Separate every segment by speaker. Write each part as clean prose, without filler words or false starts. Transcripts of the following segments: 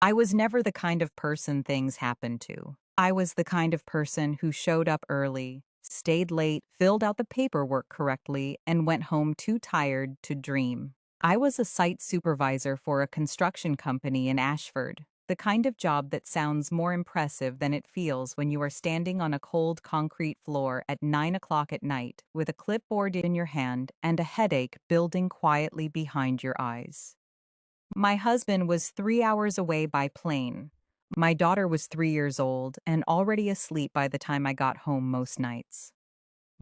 Speaker 1: I was never the kind of person things happened to. I was the kind of person who showed up early, stayed late, filled out the paperwork correctly, and went home too tired to dream. I was a site supervisor for a construction company in Ashford, the kind of job that sounds more impressive than it feels when you are standing on a cold concrete floor at 9 o'clock at night with a clipboard in your hand and a headache building quietly behind your eyes. My husband was 3 hours away by plane. My daughter was 3 years old and already asleep by the time I got home most nights.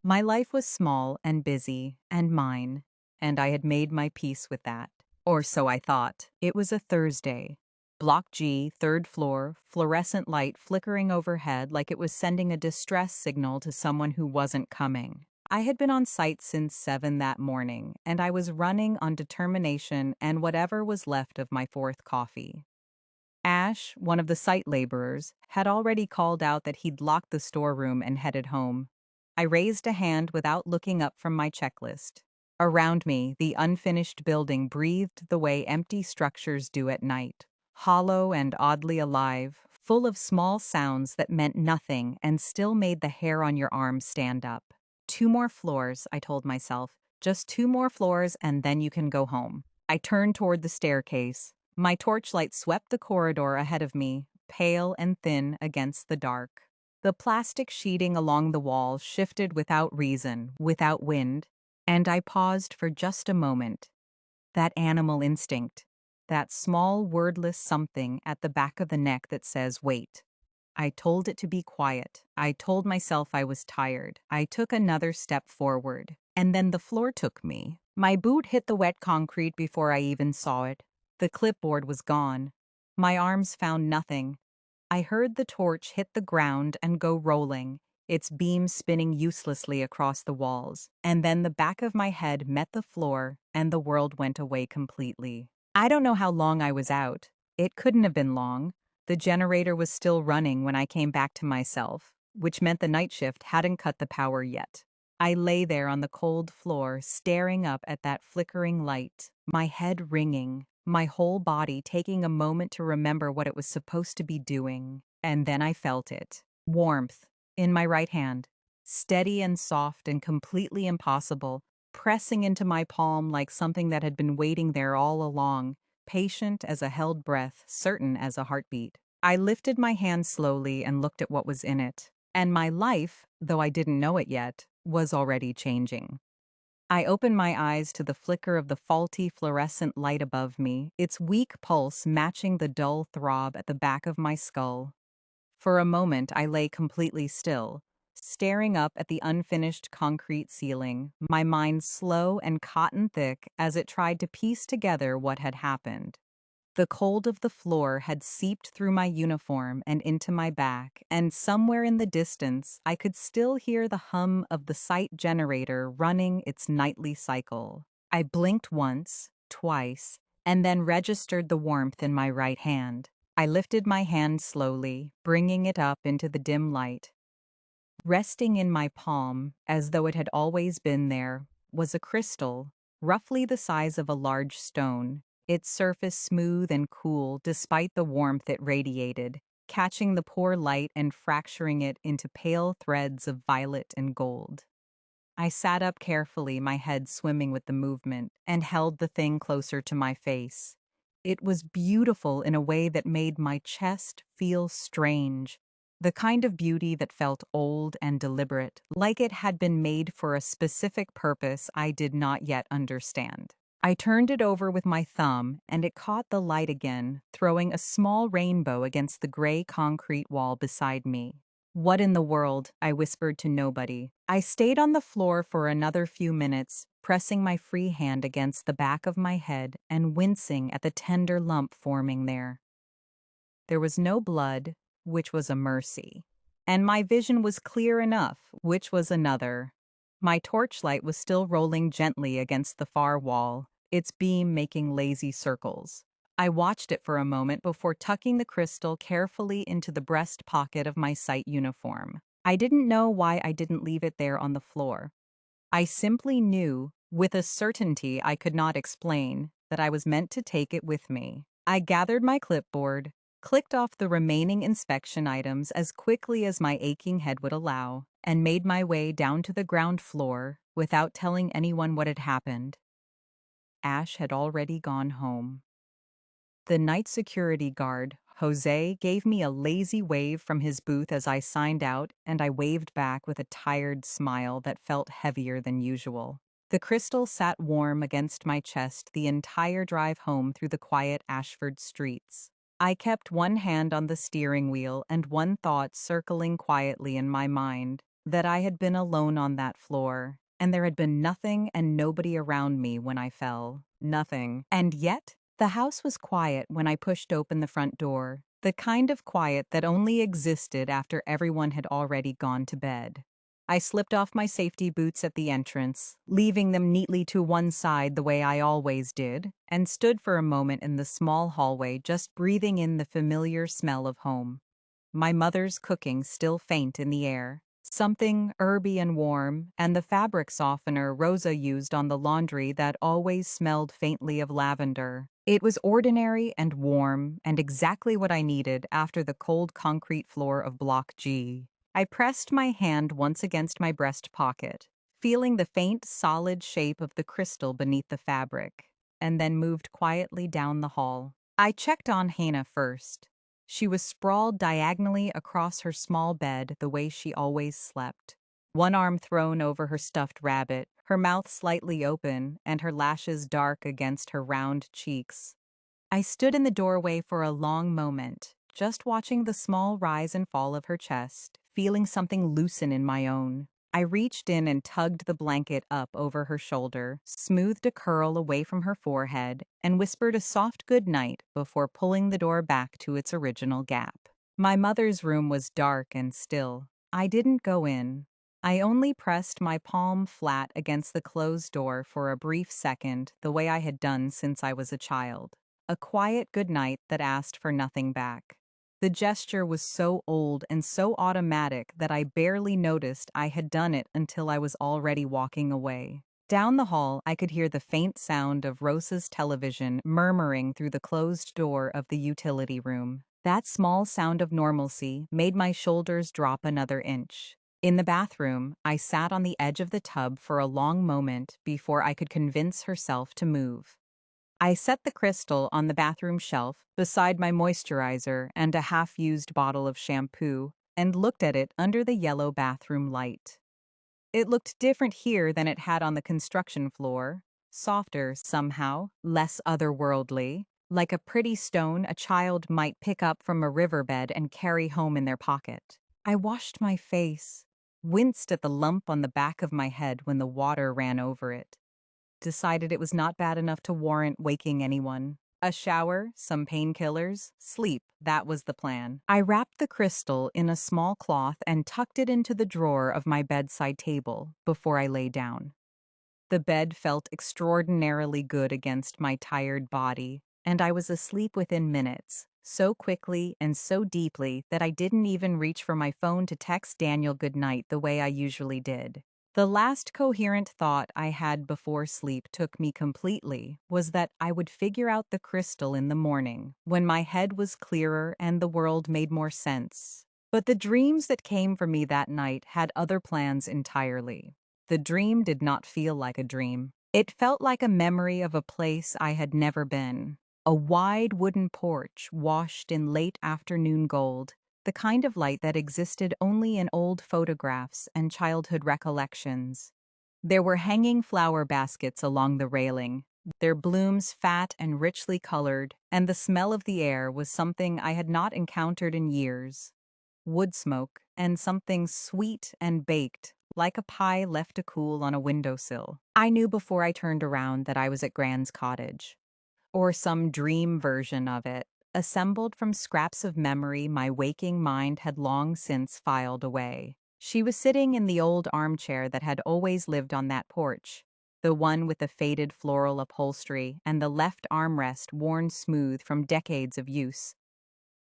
Speaker 1: My life was small and busy and mine, and I had made my peace with that. Or so I thought. It was a Thursday. Block G, third floor, fluorescent light flickering overhead like it was sending a distress signal to someone who wasn't coming. I had been on site since 7 that morning, and I was running on determination and whatever was left of my fourth coffee. Ash, one of the site laborers, had already called out that he'd locked the storeroom and headed home. I raised a hand without looking up from my checklist. Around me, the unfinished building breathed the way empty structures do at night, hollow and oddly alive, full of small sounds that meant nothing and still made the hair on your arms stand up. 2 more floors, I told myself. Just 2 more floors and then you can go home. I turned toward the staircase. My torchlight swept the corridor ahead of me, pale and thin against the dark. The plastic sheeting along the wall shifted without reason, without wind, and I paused for just a moment. That animal instinct, that small wordless something at the back of the neck that says, wait. I told it to be quiet. I told myself I was tired. I took another step forward, and then the floor took me. My boot hit the wet concrete before I even saw it. The clipboard was gone. My arms found nothing. I heard the torch hit the ground and go rolling, its beam spinning uselessly across the walls, and then the back of my head met the floor and the world went away completely. I don't know how long I was out. It couldn't have been long. The generator was still running when I came back to myself, which meant the night shift hadn't cut the power yet. I lay there on the cold floor, staring up at that flickering light, my head ringing, my whole body taking a moment to remember what it was supposed to be doing. And then I felt it. Warmth in my right hand, steady and soft and completely impossible, pressing into my palm like something that had been waiting there all along, patient as a held breath, certain as a heartbeat. I lifted my hand slowly and looked at what was in it. And my life, though I didn't know it yet, was already changing. I opened my eyes to the flicker of the faulty fluorescent light above me, its weak pulse matching the dull throb at the back of my skull. For a moment, I lay completely still, staring up at the unfinished concrete ceiling, my mind slow and cotton thick as it tried to piece together what had happened. The cold of the floor had seeped through my uniform and into my back, and somewhere in the distance, I could still hear the hum of the site generator running its nightly cycle. I blinked once, twice, and then registered the warmth in my right hand. I lifted my hand slowly, bringing it up into the dim light. Resting in my palm, as though it had always been there, was a crystal, roughly the size of a large stone, its surface smooth and cool despite the warmth it radiated, catching the poor light and fracturing it into pale threads of violet and gold. I sat up carefully, my head swimming with the movement, and held the thing closer to my face. It was beautiful in a way that made my chest feel strange, the kind of beauty that felt old and deliberate, like it had been made for a specific purpose I did not yet understand. I turned it over with my thumb, and it caught the light again, throwing a small rainbow against the gray concrete wall beside me. What in the world? I whispered to nobody. I stayed on the floor for another few minutes, pressing my free hand against the back of my head and wincing at the tender lump forming there. There was no blood, which was a mercy, and my vision was clear enough, which was another. My torchlight was still rolling gently against the far wall, its beam making lazy circles. I watched it for a moment before tucking the crystal carefully into the breast pocket of my site uniform. I didn't know why I didn't leave it there on the floor. I simply knew, with a certainty I could not explain, that I was meant to take it with me. I gathered my clipboard, clicked off the remaining inspection items as quickly as my aching head would allow, and made my way down to the ground floor without telling anyone what had happened. Ash had already gone home. The night security guard, Jose, gave me a lazy wave from his booth as I signed out, and I waved back with a tired smile that felt heavier than usual. The crystal sat warm against my chest the entire drive home through the quiet Ashford streets. I kept one hand on the steering wheel and one thought circling quietly in my mind, that I had been alone on that floor, and there had been nothing and nobody around me when I fell. Nothing. And yet, the house was quiet when I pushed open the front door, the kind of quiet that only existed after everyone had already gone to bed. I slipped off my safety boots at the entrance, leaving them neatly to one side the way I always did, and stood for a moment in the small hallway just breathing in the familiar smell of home. My mother's cooking still faint in the air, something herby and warm, and the fabric softener Rosa used on the laundry that always smelled faintly of lavender. It was ordinary and warm, and exactly what I needed after the cold concrete floor of Block G. I pressed my hand once against my breast pocket, feeling the faint, solid shape of the crystal beneath the fabric, and then moved quietly down the hall. I checked on Hannah first. She was sprawled diagonally across her small bed the way she always slept, one arm thrown over her stuffed rabbit, her mouth slightly open, and her lashes dark against her round cheeks. I stood in the doorway for a long moment, just watching the small rise and fall of her chest, feeling something loosen in my own. I reached in and tugged the blanket up over her shoulder, smoothed a curl away from her forehead, and whispered a soft good night before pulling the door back to its original gap. My mother's room was dark and still. I didn't go in. I only pressed my palm flat against the closed door for a brief second, the way I had done since I was a child. A quiet goodnight that asked for nothing back. The gesture was so old and so automatic that I barely noticed I had done it until I was already walking away. Down the hall, I could hear the faint sound of Rosa's television murmuring through the closed door of the utility room. That small sound of normalcy made my shoulders drop another inch. In the bathroom, I sat on the edge of the tub for a long moment before I could convince herself to move. I set the crystal on the bathroom shelf beside my moisturizer and a half-used bottle of shampoo and looked at it under the yellow bathroom light. It looked different here than it had on the construction floor, softer somehow, less otherworldly, like a pretty stone a child might pick up from a riverbed and carry home in their pocket. I washed my face, winced at the lump on the back of my head when the water ran over it. Decided it was not bad enough to warrant waking anyone. A shower, some painkillers, sleep, that was the plan. I wrapped the crystal in a small cloth and tucked it into the drawer of my bedside table before I lay down. The bed felt extraordinarily good against my tired body, and I was asleep within minutes, so quickly and so deeply that I didn't even reach for my phone to text Daniel goodnight the way I usually did. The last coherent thought I had before sleep took me completely was that I would figure out the crystal in the morning, when my head was clearer and the world made more sense. But the dreams that came for me that night had other plans entirely. The dream did not feel like a dream. It felt like a memory of a place I had never been. A wide wooden porch washed in late afternoon gold, the kind of light that existed only in old photographs and childhood recollections. There were hanging flower baskets along the railing, their blooms fat and richly colored, and the smell of the air was something I had not encountered in years. Wood smoke and something sweet and baked, like a pie left to cool on a windowsill. I knew before I turned around that I was at Gran's cottage, or some dream version of it, assembled from scraps of memory my waking mind had long since filed away. She was sitting in the old armchair that had always lived on that porch, the one with the faded floral upholstery and the left armrest worn smooth from decades of use.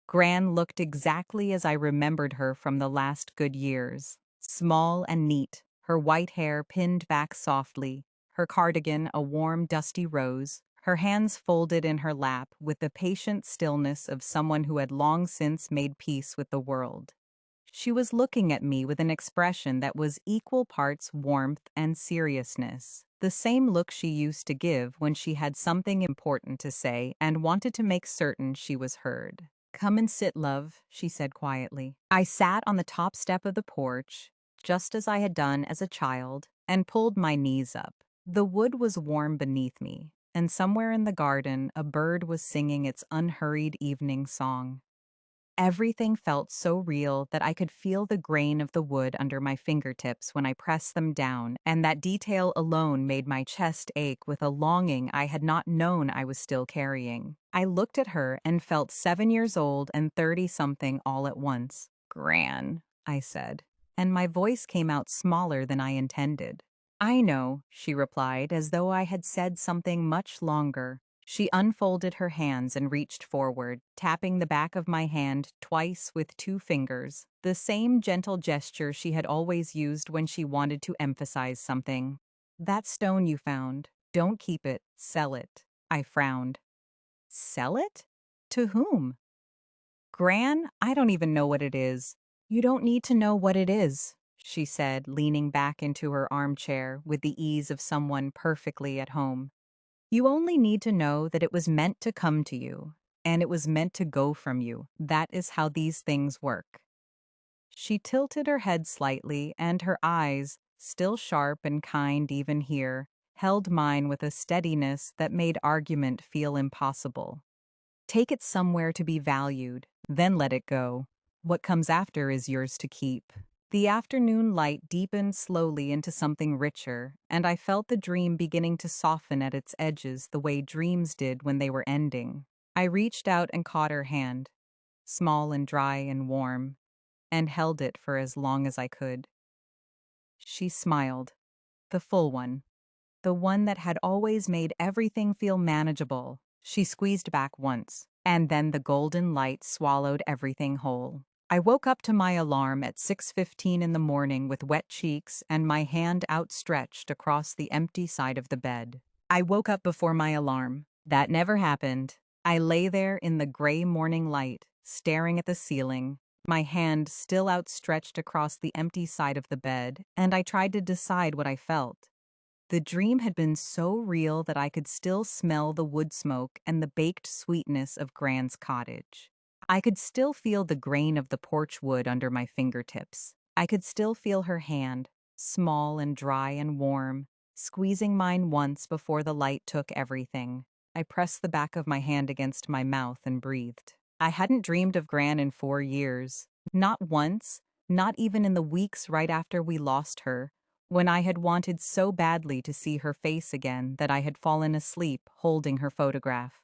Speaker 1: Gran looked exactly as I remembered her from the last good years, small and neat, her white hair pinned back softly, her cardigan a warm, dusty rose, her hands folded in her lap with the patient stillness of someone who had long since made peace with the world. She was looking at me with an expression that was equal parts warmth and seriousness, the same look she used to give when she had something important to say and wanted to make certain she was heard. "Come and sit, love," she said quietly. I sat on the top step of the porch, just as I had done as a child, and pulled my knees up. The wood was warm beneath me, and somewhere in the garden a bird was singing its unhurried evening song. Everything felt so real that I could feel the grain of the wood under my fingertips when I pressed them down, and that detail alone made my chest ache with a longing I had not known I was still carrying. I looked at her and felt 7 years old and 30-something all at once. "Gran," I said, and my voice came out smaller than I intended. "I know," she replied, as though I had said something much longer. She unfolded her hands and reached forward, tapping the back of my hand twice with 2 fingers, the same gentle gesture she had always used when she wanted to emphasize something. "That stone you found, don't keep it, sell it." I frowned. "Sell it? To whom?" "Gran, I don't even know what it is." "You don't need to know what it is," she said, leaning back into her armchair with the ease of someone perfectly at home. "You only need to know that it was meant to come to you, and it was meant to go from you. That is how these things work." She tilted her head slightly, and her eyes, still sharp and kind even here, held mine with a steadiness that made argument feel impossible. "Take it somewhere to be valued, then let it go. What comes after is yours to keep." The afternoon light deepened slowly into something richer, and I felt the dream beginning to soften at its edges the way dreams did when they were ending. I reached out and caught her hand, small and dry and warm, and held it for as long as I could. She smiled, the full one, the one that had always made everything feel manageable. She squeezed back once, and then the golden light swallowed everything whole. I woke up to my alarm at 6:15 in the morning with wet cheeks and my hand outstretched across the empty side of the bed. I woke up before my alarm. That never happened. I lay there in the gray morning light, staring at the ceiling, my hand still outstretched across the empty side of the bed, and I tried to decide what I felt. The dream had been so real that I could still smell the wood smoke and the baked sweetness of Gran's cottage. I could still feel the grain of the porch wood under my fingertips. I could still feel her hand, small and dry and warm, squeezing mine once before the light took everything. I pressed the back of my hand against my mouth and breathed. I hadn't dreamed of Gran in 4 years. Not once, not even in the weeks right after we lost her, when I had wanted so badly to see her face again that I had fallen asleep holding her photograph.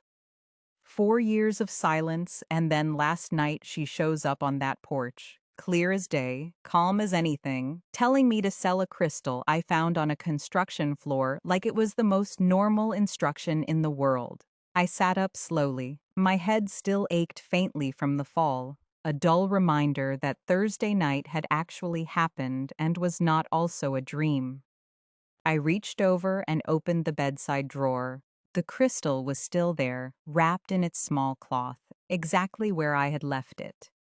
Speaker 1: 4 years of silence, and then last night she shows up on that porch, clear as day, calm as anything, telling me to sell a crystal I found on a construction floor like it was the most normal instruction in the world. I sat up slowly. My head still ached faintly from the fall, a dull reminder that Thursday night had actually happened and was not also a dream. I reached over and opened the bedside drawer. The crystal was still there, wrapped in its small cloth, exactly where I had left it.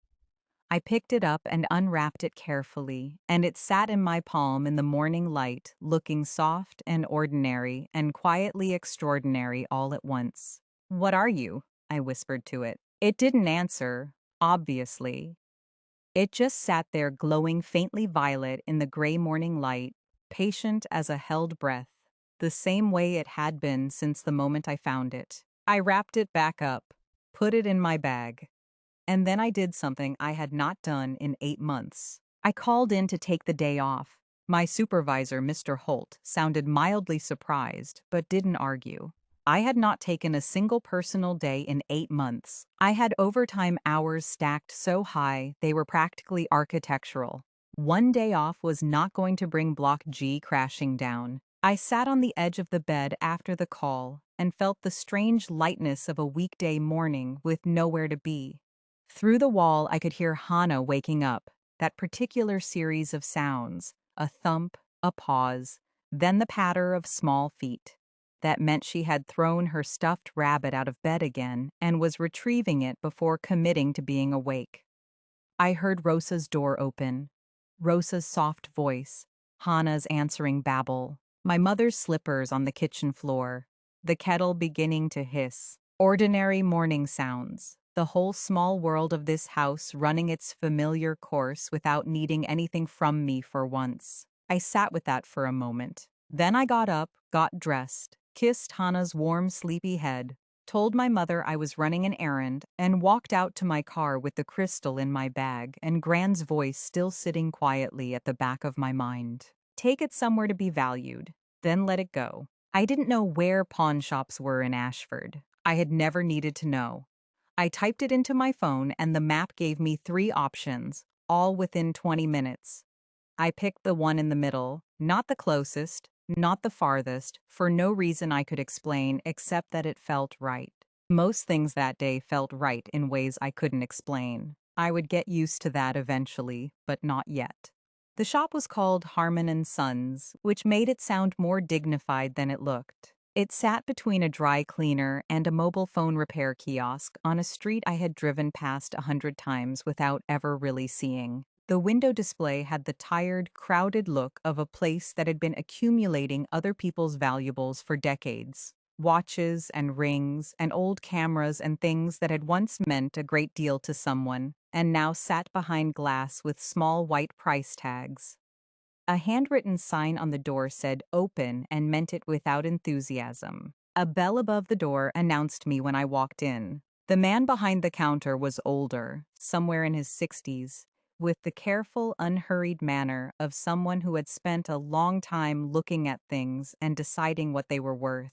Speaker 1: I picked it up and unwrapped it carefully, and it sat in my palm in the morning light, looking soft and ordinary and quietly extraordinary all at once. "What are you?" I whispered to it. It didn't answer, obviously. It just sat there glowing faintly violet in the gray morning light, patient as a held breath, the same way it had been since the moment I found it. I wrapped it back up, put it in my bag, and then I did something I had not done in 8 months. I called in to take the day off. My supervisor, Mr. Holt, sounded mildly surprised, but didn't argue. I had not taken a single personal day in 8 months. I had overtime hours stacked so high they were practically architectural. One day off was not going to bring Block G crashing down. I sat on the edge of the bed after the call and felt the strange lightness of a weekday morning with nowhere to be. Through the wall, I could hear Hannah waking up, that particular series of sounds, a thump, a pause, then the patter of small feet. That meant she had thrown her stuffed rabbit out of bed again and was retrieving it before committing to being awake. I heard Rosa's door open. Rosa's soft voice, Hannah's answering babble, my mother's slippers on the kitchen floor, the kettle beginning to hiss. Ordinary morning sounds, the whole small world of this house running its familiar course without needing anything from me for once. I sat with that for a moment. Then I got up, got dressed, kissed Hannah's warm, sleepy head, told my mother I was running an errand, and walked out to my car with the crystal in my bag and Gran's voice still sitting quietly at the back of my mind. Take it somewhere to be valued, then let it go. I didn't know where pawn shops were in Ashford. I had never needed to know. I typed it into my phone and the map gave me 3 options, all within 20 minutes. I picked the one in the middle, not the closest, not the farthest, for no reason I could explain except that it felt right. Most things that day felt right in ways I couldn't explain. I would get used to that eventually, but not yet. The shop was called Harmon and Sons, which made it sound more dignified than it looked. It sat between a dry cleaner and a mobile phone repair kiosk on a street I had driven past 100 times without ever really seeing. The window display had the tired, crowded look of a place that had been accumulating other people's valuables for decades. Watches and rings and old cameras and things that had once meant a great deal to someone and now sat behind glass with small white price tags. A handwritten sign on the door said open and meant it without enthusiasm. A bell above the door announced me when I walked in. The man behind the counter was older, somewhere in his 60s, with the careful, unhurried manner of someone who had spent a long time looking at things and deciding what they were worth.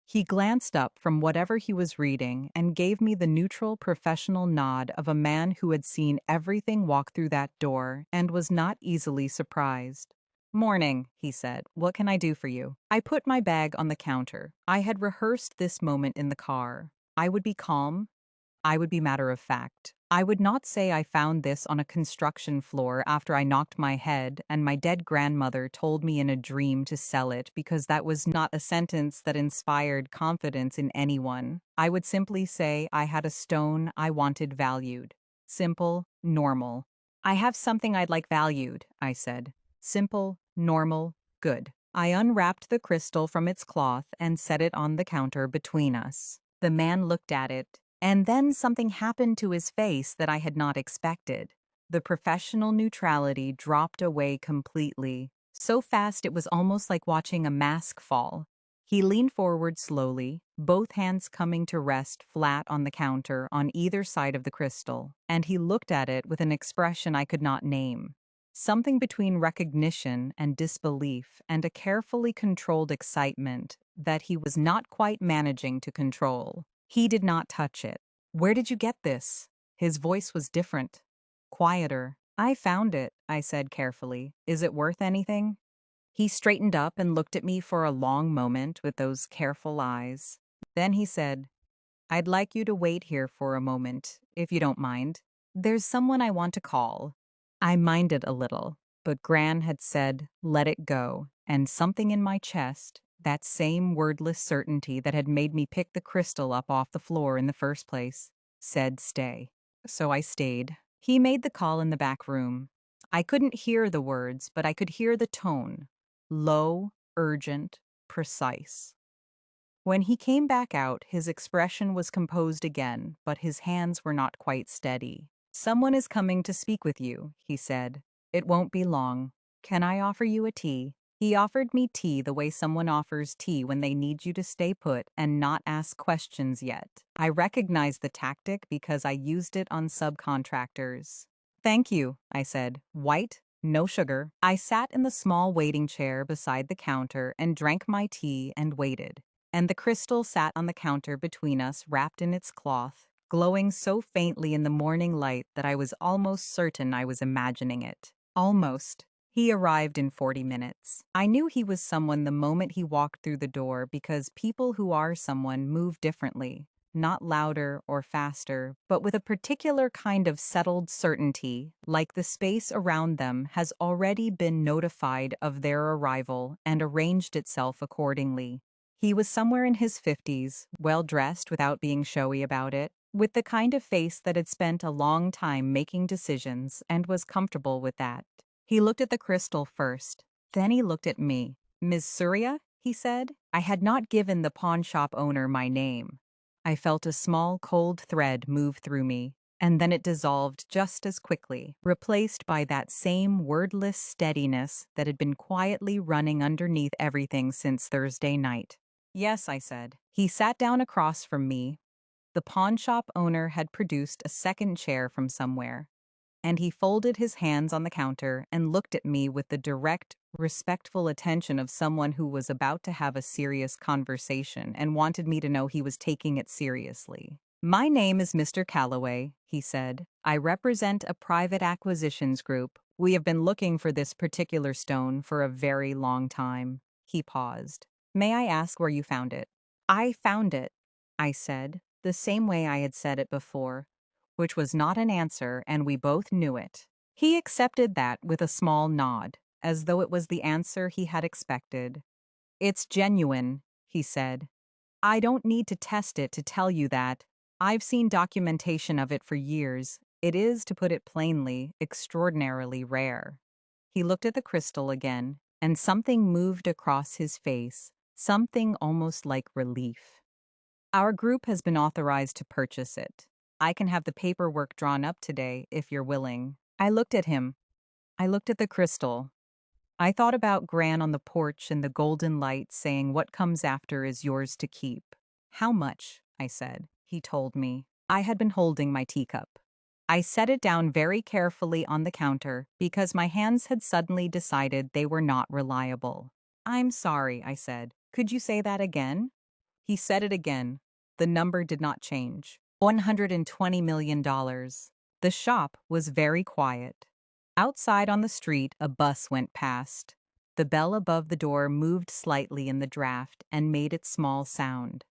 Speaker 1: He glanced up from whatever he was reading and gave me the neutral, professional nod of a man who had seen everything walk through that door and was not easily surprised. "Morning," he said. "What can I do for you?" I put my bag on the counter. I had rehearsed this moment in the car. I would be calm. I would be matter of fact. I would not say I found this on a construction floor after I knocked my head and my dead grandmother told me in a dream to sell it because that was not a sentence that inspired confidence in anyone. I would simply say I had a stone I wanted valued. Simple, normal. "I have something I'd like valued," I said. Simple, normal, good. I unwrapped the crystal from its cloth and set it on the counter between us. The man looked at it. And then something happened to his face that I had not expected. The professional neutrality dropped away completely, so fast it was almost like watching a mask fall. He leaned forward slowly, both hands coming to rest flat on the counter on either side of the crystal, and he looked at it with an expression I could not name. Something between recognition and disbelief and a carefully controlled excitement that he was not quite managing to control. He did not touch it. "Where did you get this?" His voice was different, quieter. "I found it," I said carefully. "Is it worth anything?" He straightened up and looked at me for a long moment with those careful eyes. Then he said, "I'd like you to wait here for a moment, if you don't mind. There's someone I want to call." I minded a little, but Gran had said, "Let it go," and something in my chest, that same wordless certainty that had made me pick the crystal up off the floor in the first place, said stay. So I stayed. He made the call in the back room. I couldn't hear the words, but I could hear the tone. Low, urgent, precise. When he came back out, his expression was composed again, but his hands were not quite steady. "Someone is coming to speak with you," he said. "It won't be long. Can I offer you a tea?" He offered me tea the way someone offers tea when they need you to stay put and not ask questions yet. I recognized the tactic because I used it on subcontractors. "Thank you," I said. "White, no sugar." I sat in the small waiting chair beside the counter and drank my tea and waited. And the crystal sat on the counter between us, wrapped in its cloth, glowing so faintly in the morning light that I was almost certain I was imagining it. Almost. He arrived in 40 minutes. I knew he was someone the moment he walked through the door because people who are someone move differently, not louder or faster, but with a particular kind of settled certainty, like the space around them has already been notified of their arrival and arranged itself accordingly. He was somewhere in his 50s, well dressed without being showy about it, with the kind of face that had spent a long time making decisions and was comfortable with that. He looked at the crystal first, then he looked at me. "Ms. Suria?" he said. I had not given the pawn shop owner my name. I felt a small, cold thread move through me, and then it dissolved just as quickly, replaced by that same wordless steadiness that had been quietly running underneath everything since Thursday night. "Yes," I said. He sat down across from me. The pawnshop owner had produced a second chair from somewhere, and he folded his hands on the counter and looked at me with the direct, respectful attention of someone who was about to have a serious conversation and wanted me to know he was taking it seriously. "My name is Mr. Calloway," he said. "I represent a private acquisitions group. We have been looking for this particular stone for a very long time." He paused. "May I ask where you found it?" "I found it," I said, the same way I had said it before, which was not an answer, and we both knew it. He accepted that with a small nod, as though it was the answer he had expected. "It's genuine," he said. "I don't need to test it to tell you that. I've seen documentation of it for years. It is, to put it plainly, extraordinarily rare." He looked at the crystal again, and something moved across his face, something almost like relief. "Our group has been authorized to purchase it. I can have the paperwork drawn up today, if you're willing." I looked at him. I looked at the crystal. I thought about Gran on the porch and the golden light saying what comes after is yours to keep. "How much?" I said. He told me. I had been holding my teacup. I set it down very carefully on the counter because my hands had suddenly decided they were not reliable. "I'm sorry," I said. "Could you say that again?" He said it again. The number did not change. $120 million. The shop was very quiet. Outside on the street, a bus went past. The bell above the door moved slightly in the draft and made its small sound.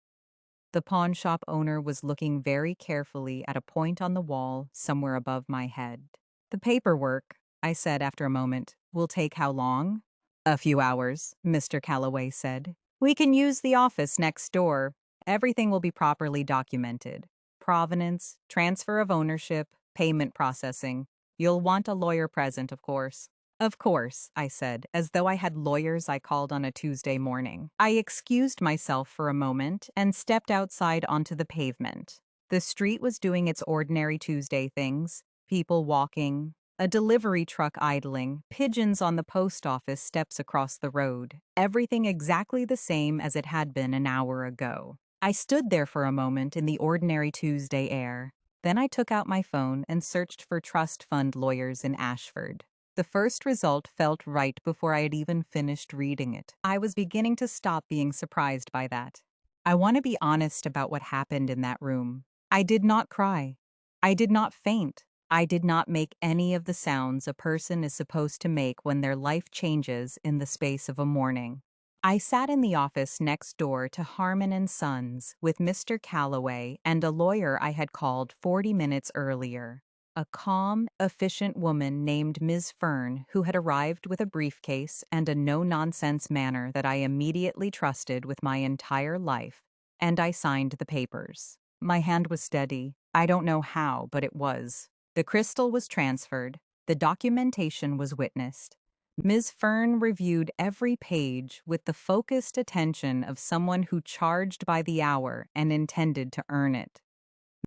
Speaker 1: The pawn shop owner was looking very carefully at a point on the wall somewhere above my head. "The paperwork," I said after a moment, "will take how long?" "A few hours," Mr. Calloway said. "We can use the office next door. Everything will be properly documented. Provenance, transfer of ownership, payment processing. You'll want a lawyer present, of course." "Of course," I said, as though I had lawyers I called on a Tuesday morning. I excused myself for a moment and stepped outside onto the pavement. The street was doing its ordinary Tuesday things. People walking, a delivery truck idling, pigeons on the post office steps across the road. Everything exactly the same as it had been an hour ago. I stood there for a moment in the ordinary Tuesday air. Then I took out my phone and searched for trust fund lawyers in Ashford. The first result felt right before I had even finished reading it. I was beginning to stop being surprised by that. I want to be honest about what happened in that room. I did not cry. I did not faint. I did not make any of the sounds a person is supposed to make when their life changes in the space of a morning. I sat in the office next door to Harmon and Sons with Mr. Calloway and a lawyer I had called 40 minutes earlier. A calm, efficient woman named Ms. Fern who had arrived with a briefcase and a no-nonsense manner that I immediately trusted with my entire life, and I signed the papers. My hand was steady. I don't know how, but it was. The crystal was transferred. The documentation was witnessed. Ms. Fern reviewed every page with the focused attention of someone who charged by the hour and intended to earn it.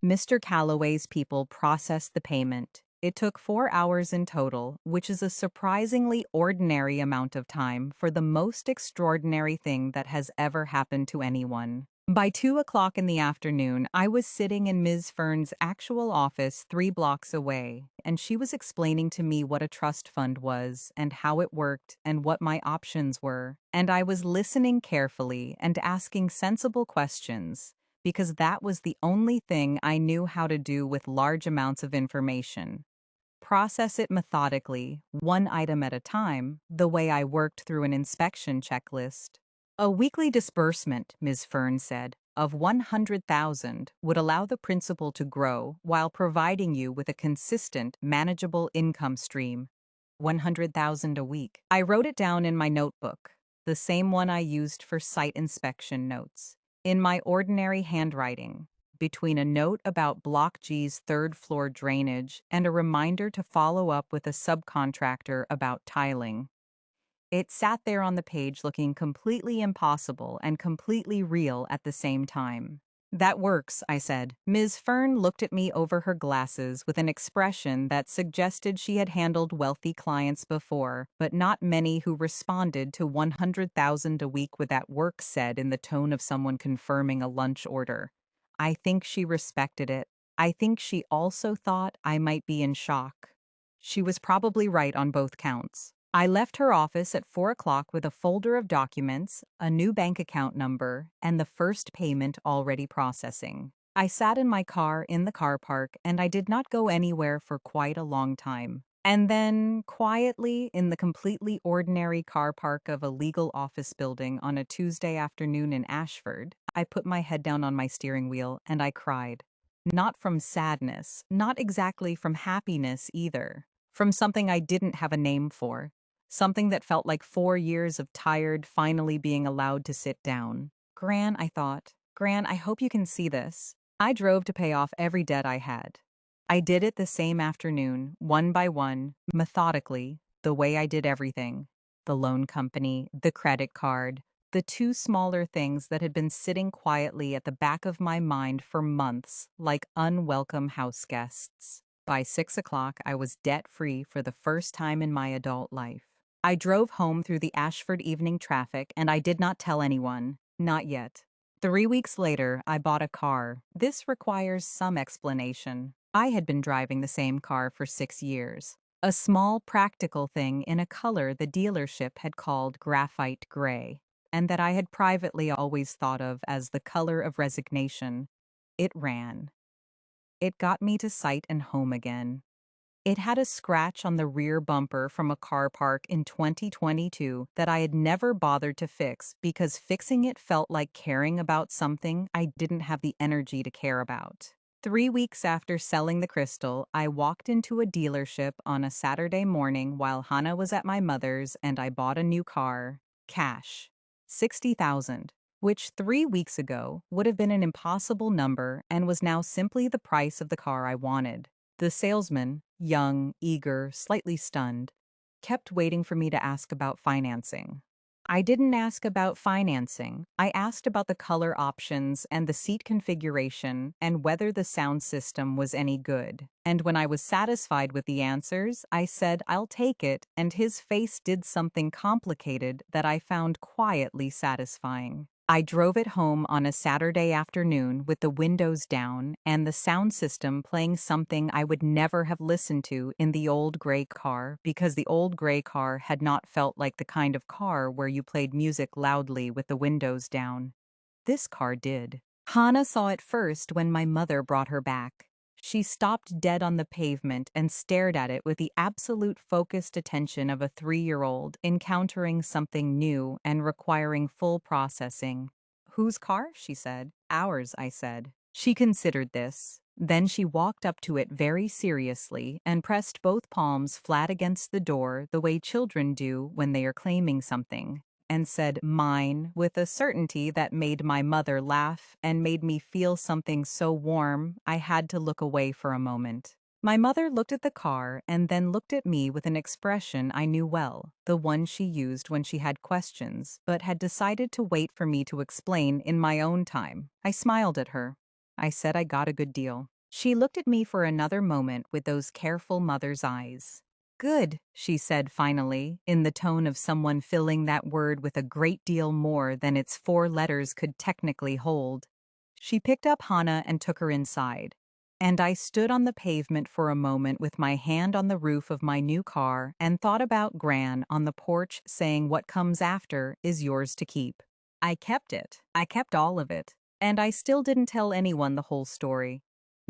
Speaker 1: Mr. Calloway's people processed the payment. It took 4 hours in total, which is a surprisingly ordinary amount of time for the most extraordinary thing that has ever happened to anyone. By 2 o'clock in the afternoon, I was sitting in Ms. Fern's actual office 3 blocks away, and she was explaining to me what a trust fund was and how it worked and what my options were. And I was listening carefully and asking sensible questions, because that was the only thing I knew how to do with large amounts of information. Process it methodically, one item at a time, the way I worked through an inspection checklist. "A weekly disbursement," Ms. Fern said, "of 100,000 would allow the principal to grow while providing you with a consistent, manageable income stream. 100,000 a week." I wrote it down in my notebook. the same one I used for site inspection notes. In my ordinary handwriting, between a note about Block G's third floor drainage and a reminder to follow up with a subcontractor about tiling. It sat there on the page looking completely impossible and completely real at the same time. That works, I said. Ms. Fern looked at me over her glasses with an expression that suggested she had handled wealthy clients before, but not many who responded to 100,000 a week with that work said in the tone of someone confirming a lunch order. I think she respected it. I think she also thought I might be in shock. She was probably right on both counts. I left her office at 4 o'clock with a folder of documents, a new bank account number, and the first payment already processing. I sat in my car in the car park, and I did not go anywhere for quite a long time. And then, quietly, in the completely ordinary car park of a legal office building on a Tuesday afternoon in Ashford, I put my head down on my steering wheel and I cried. Not from sadness, not exactly from happiness either. From something I didn't have a name for. Something that felt like 4 years of tired finally being allowed to sit down. Gran, I thought. Gran, I hope you can see this. I drove to pay off every debt I had. I did it the same afternoon, one by one, methodically, the way I did everything. The loan company, the credit card, the two smaller things that had been sitting quietly at the back of my mind for months, like unwelcome house guests. By 6 o'clock, I was debt-free for the first time in my adult life. I drove home through the Ashford evening traffic, and I did not tell anyone. Not yet. 3 weeks later, I bought a car. This requires some explanation. I had been driving the same car for 6 years. A small, practical thing in a color the dealership had called graphite gray, and that I had privately always thought of as the color of resignation. It ran. It got me to sight and home again. It had a scratch on the rear bumper from a car park in 2022 that I had never bothered to fix because fixing it felt like caring about something I didn't have the energy to care about. 3 weeks after selling the crystal, I walked into a dealership on a Saturday morning while Hannah was at my mother's and I bought a new car. Cash. 60,000. Which 3 weeks ago would have been an impossible number and was now simply the price of the car I wanted. The salesman, young, eager, slightly stunned, kept waiting for me to ask about financing. I didn't ask about financing. I asked about the color options and the seat configuration and whether the sound system was any good. And when I was satisfied with the answers, I said, "I'll take it," and his face did something complicated that I found quietly satisfying. I drove it home on a Saturday afternoon with the windows down and the sound system playing something I would never have listened to in the old gray car because the old gray car had not felt like the kind of car where you played music loudly with the windows down. This car did. Hannah saw it first when my mother brought her back. She stopped dead on the pavement and stared at it with the absolute focused attention of a 3-year-old encountering something new and requiring full processing. "Whose car?" she said. "Ours," I said. She considered this. Then she walked up to it very seriously and pressed both palms flat against the door the way children do when they are claiming something, and said "mine" with a certainty that made my mother laugh and made me feel something so warm I had to look away for a moment. My mother looked at the car and then looked at me with an expression I knew well, the one she used when she had questions, but had decided to wait for me to explain in my own time. I smiled at her. I said I got a good deal. She looked at me for another moment with those careful mother's eyes. "Good," she said finally, in the tone of someone filling that word with a great deal more than its 4 letters could technically hold. She picked up Hannah and took her inside, and I stood on the pavement for a moment with my hand on the roof of my new car and thought about Gran on the porch saying what comes after is yours to keep. I kept it. I kept all of it. And I still didn't tell anyone the whole story.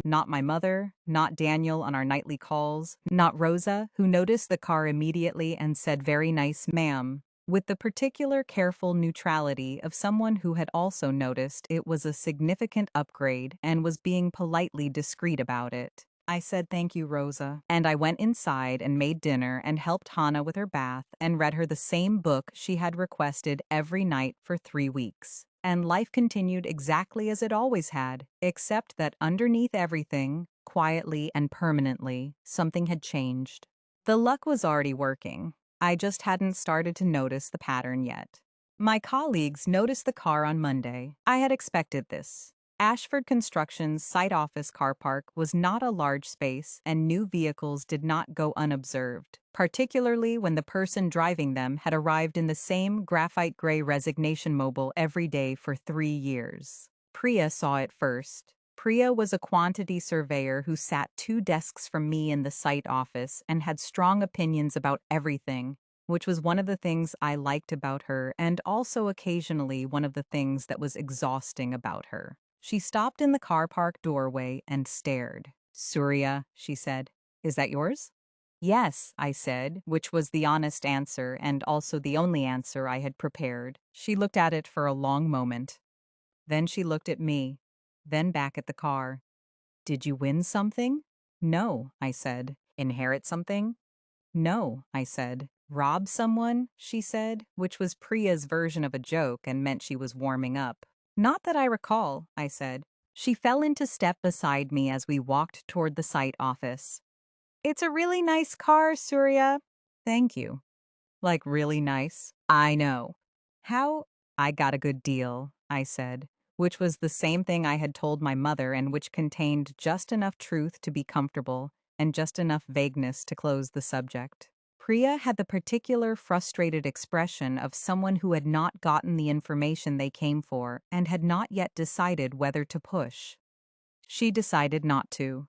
Speaker 1: Not my mother, not Daniel on our nightly calls, not Rosa, who noticed the car immediately and said very nice, ma'am, with the particular careful neutrality of someone who had also noticed it was a significant upgrade and was being politely discreet about it. I said thank you, Rosa. And I went inside and made dinner and helped Hannah with her bath and read her the same book she had requested every night for 3 weeks. And life continued exactly as it always had, except that underneath everything, quietly and permanently, something had changed. The luck was already working. I just hadn't started to notice the pattern yet. My colleagues noticed the car on Monday. I had expected this. Ashford Construction's site office car park was not a large space, and new vehicles did not go unobserved, particularly when the person driving them had arrived in the same graphite gray resignation mobile every day for 3 years. Priya saw it first. Priya was a quantity surveyor who sat 2 desks from me in the site office and had strong opinions about everything, which was one of the things I liked about her and also occasionally one of the things that was exhausting about her. She stopped in the car park doorway and stared. "Suria," she said, "is that yours?" "Yes," I said, which was the honest answer and also the only answer I had prepared. She looked at it for a long moment. Then she looked at me, then back at the car. "Did you win something?" "No," I said. "Inherit something?" "No," I said. "Rob someone?" she said, which was Priya's version of a joke and meant she was warming up. "Not that I recall," I said. She fell into step beside me as we walked toward the site office. "It's a really nice car, Suria." "Thank you." "Like really nice?" "I know." "How?" "I got a good deal," I said, which was the same thing I had told my mother and which contained just enough truth to be comfortable and just enough vagueness to close the subject. Priya had the particular frustrated expression of someone who had not gotten the information they came for and had not yet decided whether to push. She decided not to,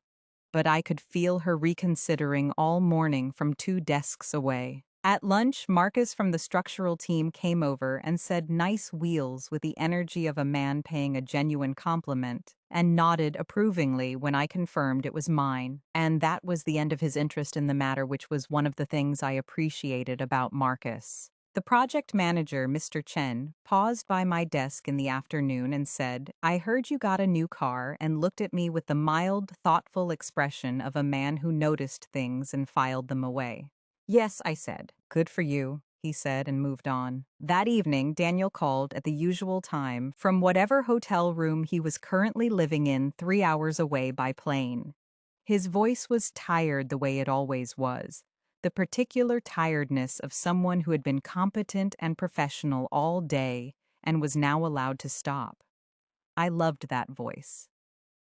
Speaker 1: but I could feel her reconsidering all morning from 2 desks away. At lunch, Marcus from the structural team came over and said nice wheels with the energy of a man paying a genuine compliment, and nodded approvingly when I confirmed it was mine. And that was the end of his interest in the matter, which was one of the things I appreciated about Marcus. The project manager, Mr. Chen, paused by my desk in the afternoon and said, "I heard you got a new car," and looked at me with the mild, thoughtful expression of a man who noticed things and filed them away. "Yes," I said. "Good for you," he said and moved on. That evening, Daniel called at the usual time from whatever hotel room he was currently living in 3 hours away by plane. His voice was tired the way it always was, the particular tiredness of someone who had been competent and professional all day and was now allowed to stop. I loved that voice.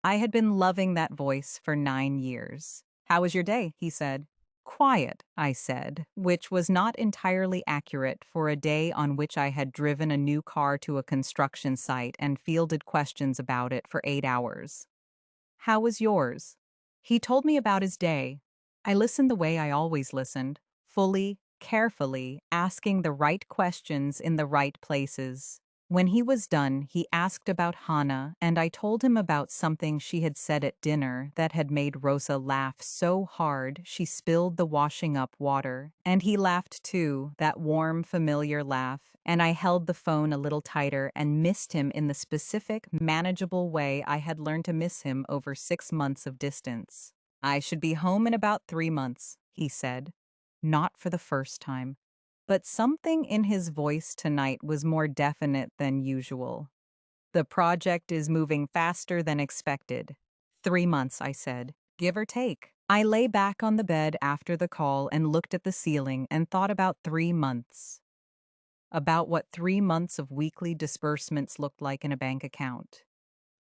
Speaker 1: I had been loving that voice for 9 years. "How was your day?" he said. "Quiet," I said, which was not entirely accurate for a day on which I had driven a new car to a construction site and fielded questions about it for 8 hours. "How was yours?" He told me about his day. I listened the way I always listened, fully, carefully, asking the right questions in the right places. When he was done, he asked about Hannah, and I told him about something she had said at dinner that had made Rosa laugh so hard she spilled the washing up water. And he laughed too, that warm, familiar laugh, and I held the phone a little tighter and missed him in the specific, manageable way I had learned to miss him over 6 months of distance. "I should be home in about 3 months," he said. Not for the first time. But something in his voice tonight was more definite than usual. "The project is moving faster than expected." 3 months, I said, give or take. I lay back on the bed after the call and looked at the ceiling and thought about 3 months. About what 3 months of weekly disbursements looked like in a bank account.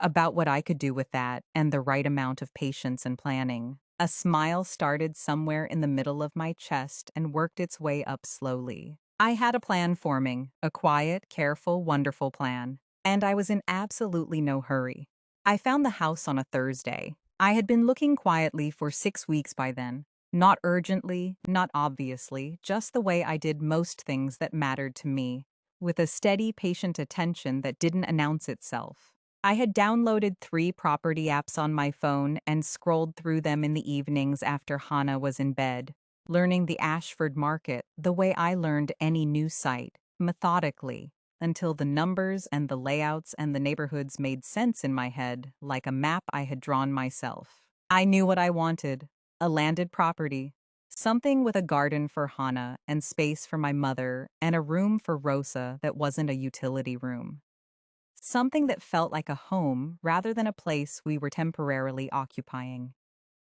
Speaker 1: About what I could do with that and the right amount of patience and planning. A smile started somewhere in the middle of my chest and worked its way up slowly. I had a plan forming, a quiet, careful, wonderful plan, and I was in absolutely no hurry. I found the house on a Thursday. I had been looking quietly for 6 weeks by then. Not urgently, not obviously, just the way I did most things that mattered to me, with a steady, patient attention that didn't announce itself. I had downloaded 3 property apps on my phone and scrolled through them in the evenings after Hannah was in bed, learning the Ashford market the way I learned any new site, methodically, until the numbers and the layouts and the neighborhoods made sense in my head, like a map I had drawn myself. I knew what I wanted: a landed property. Something with a garden for Hannah and space for my mother and a room for Rosa that wasn't a utility room. Something that felt like a home rather than a place we were temporarily occupying.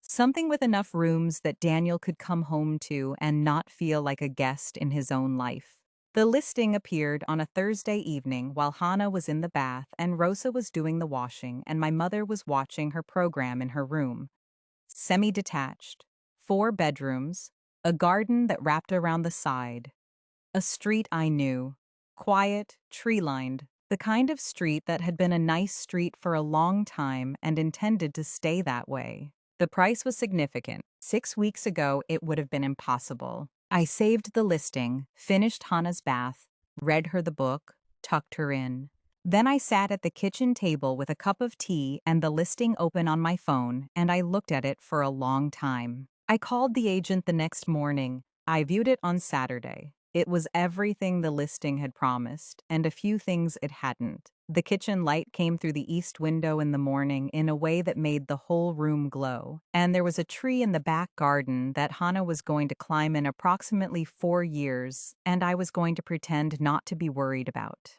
Speaker 1: Something with enough rooms that Daniel could come home to and not feel like a guest in his own life. The listing appeared on a Thursday evening while Hannah was in the bath and Rosa was doing the washing and my mother was watching her program in her room. Semi-detached, 4 bedrooms, a garden that wrapped around the side, a street I knew, quiet, tree-lined, the kind of street that had been a nice street for a long time and intended to stay that way. The price was significant. 6 weeks ago, it would have been impossible. I saved the listing, finished Hannah's bath, read her the book, tucked her in. Then I sat at the kitchen table with a cup of tea and the listing open on my phone, and I looked at it for a long time. I called the agent the next morning. I viewed it on Saturday. It was everything the listing had promised, and a few things it hadn't. The kitchen light came through the east window in the morning in a way that made the whole room glow, and there was a tree in the back garden that Hannah was going to climb in approximately 4 years, and I was going to pretend not to be worried about.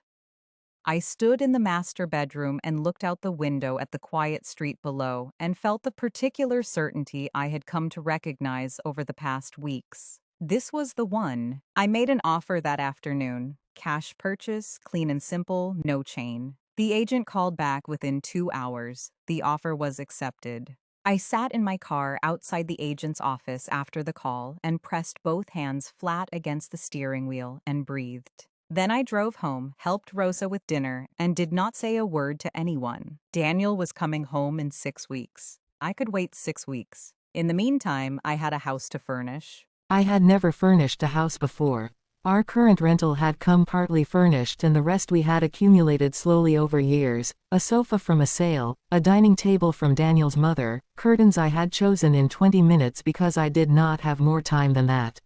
Speaker 1: I stood in the master bedroom and looked out the window at the quiet street below and felt the particular certainty I had come to recognize over the past weeks. This was the one. I made an offer that afternoon. Cash purchase, clean and simple, no chain. The agent called back within 2 hours. The offer was accepted. I sat in my car outside the agent's office after the call and pressed both hands flat against the steering wheel and breathed. Then I drove home, helped Rosa with dinner, and did not say a word to anyone. Daniel was coming home in 6 weeks. I could wait 6 weeks. In the meantime, I had a house to furnish.
Speaker 2: I had never furnished a house before. Our current rental had come partly furnished and the rest we had accumulated slowly over years: a sofa from a sale, a dining table from Daniel's mother, curtains I had chosen in 20 minutes because I did not have more time than that.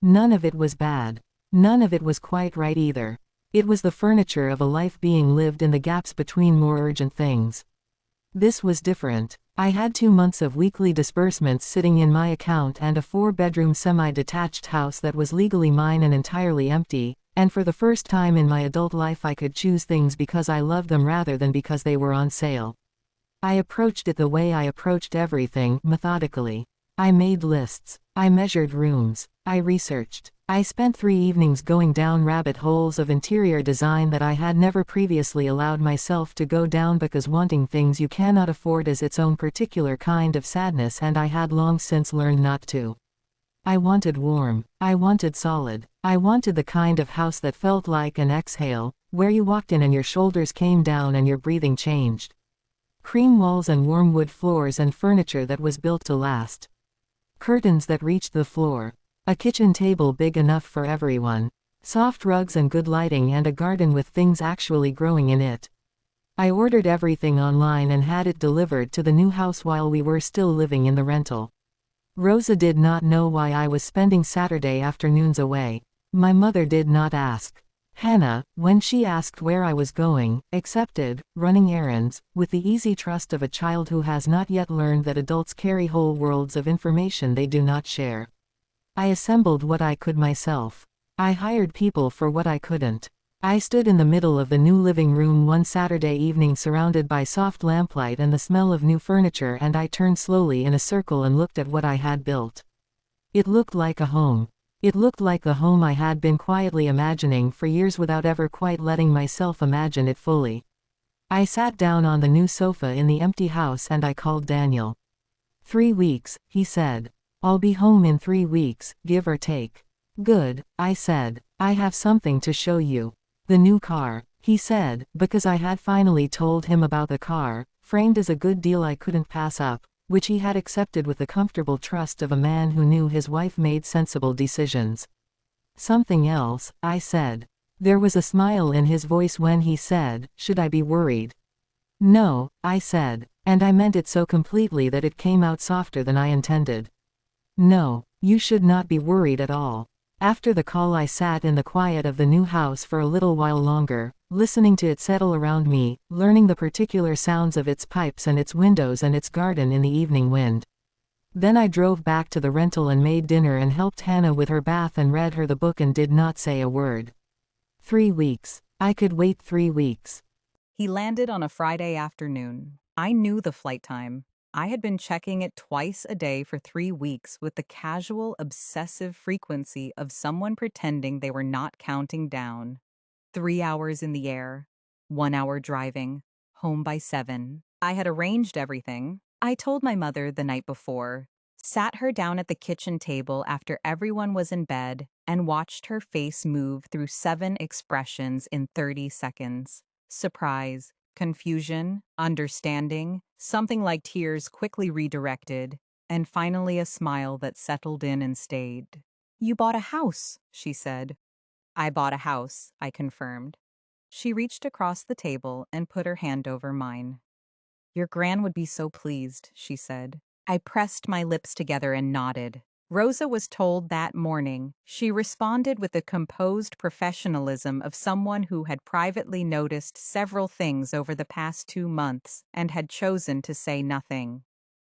Speaker 2: None of it was bad. None of it was quite right either. It was the furniture of a life being lived in the gaps between more urgent things. This was different. I had 2 months of weekly disbursements sitting in my account and a 4-bedroom semi-detached house that was legally mine and entirely empty, and for the first time in my adult life I could choose things because I loved them rather than because they were on sale. I approached it the way I approached everything, methodically. I made lists. I measured rooms. I researched. I spent 3 evenings going down rabbit holes of interior design that I had never previously allowed myself to go down because wanting things you cannot afford is its own particular kind of sadness, and I had long since learned not to. I wanted warm. I wanted solid. I wanted the kind of house that felt like an exhale, where you walked in and your shoulders came down and your breathing changed. Cream walls and warm wood floors and furniture that was built to last. Curtains that reached the floor. A kitchen table big enough for everyone. Soft rugs and good lighting and a garden with things actually growing in it. I ordered everything online and had it delivered to the new house while we were still living in the rental. Rosa did not know why I was spending Saturday afternoons away. My mother did not ask. Hannah, when she asked where I was going, accepted, running errands, with the easy trust of a child who has not yet learned that adults carry whole worlds of information they do not share. I assembled what I could myself. I hired people for what I couldn't. I stood in the middle of the new living room one Saturday evening surrounded by soft lamplight and the smell of new furniture, and I turned slowly in a circle and looked at what I had built. It looked like a home. It looked like the home I had been quietly imagining for years without ever quite letting myself imagine it fully. I sat down on the new sofa in the empty house and I called Daniel. 3 weeks, he said. I'll be home in 3 weeks, give or take. Good, I said. I have something to show you. The new car, he said, because I had finally told him about the car, framed as a good deal I couldn't pass up, which he had accepted with the comfortable trust of a man who knew his wife made sensible decisions. Something else, I said. There was a smile in his voice when he said, should I be worried? No, I said, and I meant it so completely that it came out softer than I intended. No, you should not be worried at all. After the call I sat in the quiet of the new house for a little while longer, listening to it settle around me, learning the particular sounds of its pipes and its windows and its garden in the evening wind. Then I drove back to the rental and made dinner and helped Hannah with her bath and read her the book and did not say a word. 3 weeks. I could wait 3 weeks.
Speaker 1: He landed on a Friday afternoon. I knew the flight time. I had been checking it twice a day for 3 weeks with the casual, obsessive frequency of someone pretending they were not counting down. 3 hours in the air, 1 hour driving, home by 7. I had arranged everything. I told my mother the night before, sat her down at the kitchen table after everyone was in bed, and watched her face move through 7 expressions in 30 seconds. Surprise, confusion, understanding, something like tears quickly redirected, and finally a smile that settled in and stayed. "You bought a house," she said. "I bought a house," I confirmed. She reached across the table and put her hand over mine. "Your gran would be so pleased," she said. I pressed my lips together and nodded. Rosa was told that morning. She responded with the composed professionalism of someone who had privately noticed several things over the past 2 months and had chosen to say nothing.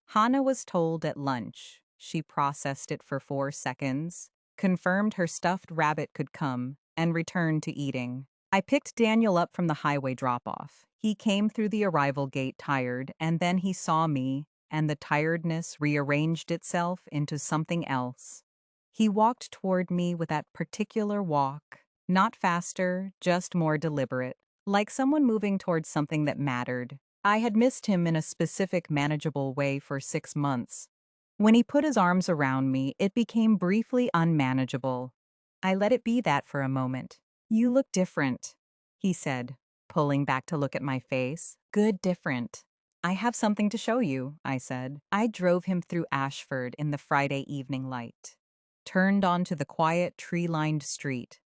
Speaker 1: Hannah was told at lunch. She processed it for 4 seconds, confirmed her stuffed rabbit could come, and returned to eating. I picked Daniel up from the highway drop-off. He came through the arrival gate tired, and then he saw me, and the tiredness rearranged itself into something else. He walked toward me with that particular walk, not faster, just more deliberate, like someone moving towards something that mattered. I had missed him in a specific, manageable way for 6 months. When he put his arms around me, it became briefly unmanageable. I let it be that for a moment. "You look different," he said, pulling back to look at my face. "Good different." "I have something to show you," I said. I drove him through Ashford in the Friday evening light, turned onto the quiet, tree-lined street,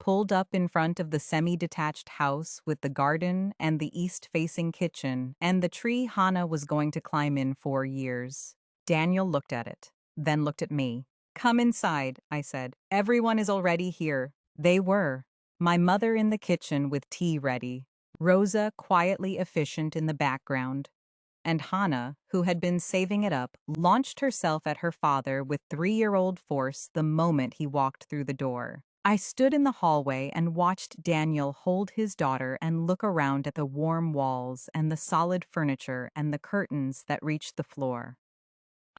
Speaker 1: pulled up in front of the semi-detached house with the garden and the east-facing kitchen and the tree Hannah was going to climb in for years. Daniel looked at it, then looked at me. "Come inside," I said. "Everyone is already here." They were. My mother in the kitchen with tea ready, Rosa quietly efficient in the background, and Hannah, who had been saving it up, launched herself at her father with 3-year-old force the moment he walked through the door. I stood in the hallway and watched Daniel hold his daughter and look around at the warm walls and the solid furniture and the curtains that reached the floor.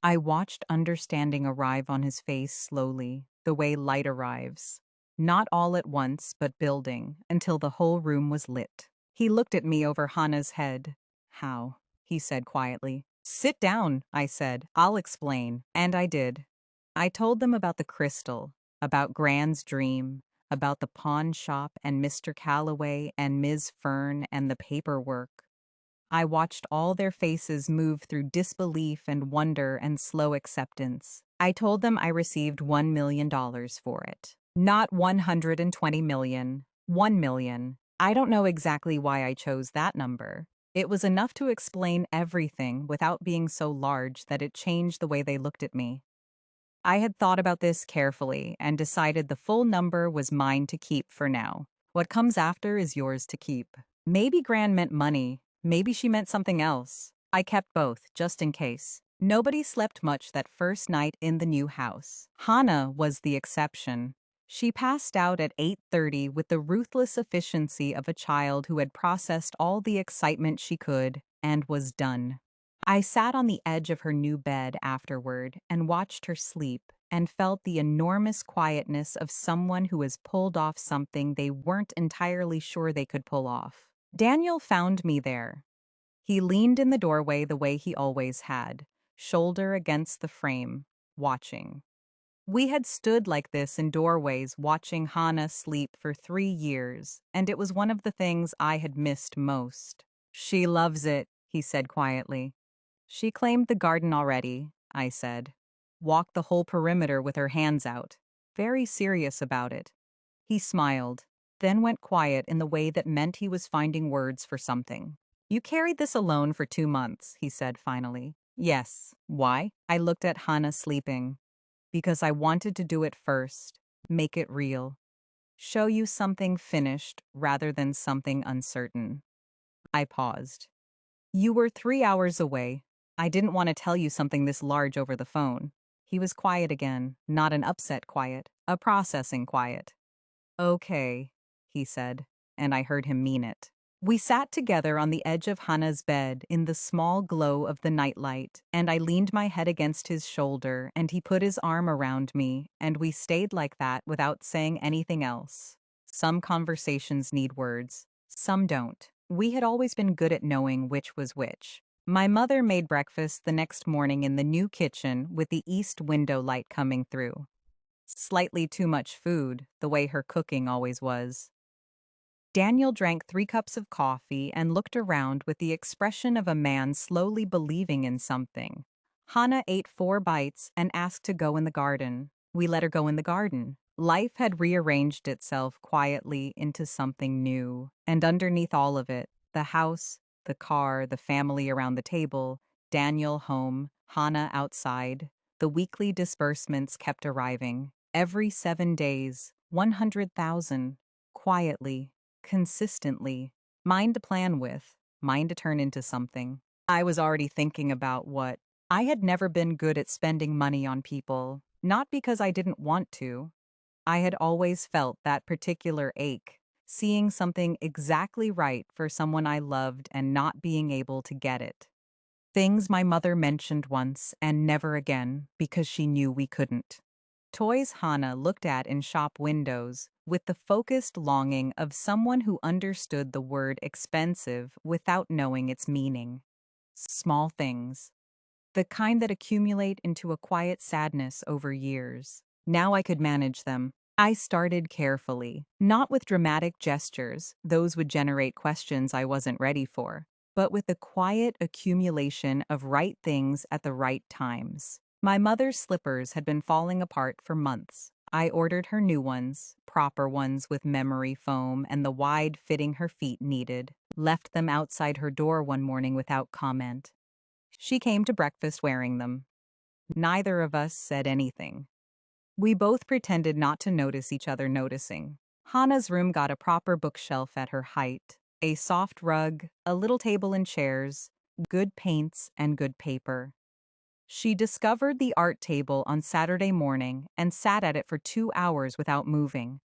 Speaker 1: I watched understanding arrive on his face slowly, the way light arrives. Not all at once, but building, until the whole room was lit. He looked at me over Hannah's head. "How?" he said quietly. "Sit down," I said. "I'll explain." And I did. I told them about the crystal, about Gran's dream, about the pawn shop and Mr. Calloway and Ms. Fern and the paperwork. I watched all their faces move through disbelief and wonder and slow acceptance. I told them I received $1 million for it. Not 120 million. 1 million. I don't know exactly why I chose that number. It was enough to explain everything without being so large that it changed the way they looked at me. I had thought about this carefully and decided the full number was mine to keep for now. What comes after is yours to keep. Maybe Gran meant money. Maybe she meant something else. I kept both, just in case. Nobody slept much that first night in the new house. Hannah was the exception. She passed out at 8:30 with the ruthless efficiency of a child who had processed all the excitement she could and was done. I sat on the edge of her new bed afterward and watched her sleep and felt the enormous quietness of someone who has pulled off something they weren't entirely sure they could pull off. Daniel found me there. He leaned in the doorway the way he always had, shoulder against the frame, watching. We had stood like this in doorways watching Hannah sleep for 3 years, and it was one of the things I had missed most. "She loves it," he said quietly. "She claimed the garden already," I said. "Walked the whole perimeter with her hands out. Very serious about it." He smiled, then went quiet in the way that meant he was finding words for something. "You carried this alone for 2 months," he said finally. "Yes. Why?" I looked at Hannah sleeping. "Because I wanted to do it first. Make it real." Show you something finished rather than something uncertain. I paused. You were 3 hours away. I didn't want to tell you something this large over the phone. He was quiet again, not an upset quiet, a processing quiet. Okay, he said, and I heard him mean it. We sat together on the edge of Hannah's bed in the small glow of the nightlight, and I leaned my head against his shoulder, and he put his arm around me, and we stayed like that without saying anything else. Some conversations need words, some don't. We had always been good at knowing which was which. My mother made breakfast the next morning in the new kitchen with the east window light coming through. Slightly too much food, the way her cooking always was. Daniel drank 3 cups of coffee and looked around with the expression of a man slowly believing in something. Hannah ate 4 bites and asked to go in the garden. We let her go in the garden. Life had rearranged itself quietly into something new, and underneath all of it, the house, the car, the family around the table, Daniel home, Hannah outside, the weekly disbursements kept arriving. Every 7 days, 100,000, quietly, consistently, mine to plan with, mine to turn into something. I was already thinking about what I had never been good at spending money on people, not because I didn't want to. I had always felt that particular ache, seeing something exactly right for someone I loved and not being able to get it. Things my mother mentioned once and never again because she knew we couldn't. Toys Hannah looked at in shop windows with the focused longing of someone who understood the word expensive without knowing its meaning. Small things, the kind that accumulate into a quiet sadness over years. Now I could manage them. I started carefully, not with dramatic gestures, those would generate questions I wasn't ready for, but with the quiet accumulation of right things at the right times. My mother's slippers had been falling apart for months. I ordered her new ones, proper ones with memory foam and the wide fitting her feet needed, left them outside her door one morning without comment. She came to breakfast wearing them. Neither of us said anything. We both pretended not to notice each other noticing. Hannah's room got a proper bookshelf at her height, a soft rug, a little table and chairs, good paints, and good paper. She discovered the art table on Saturday morning and sat at it for 2 hours without moving.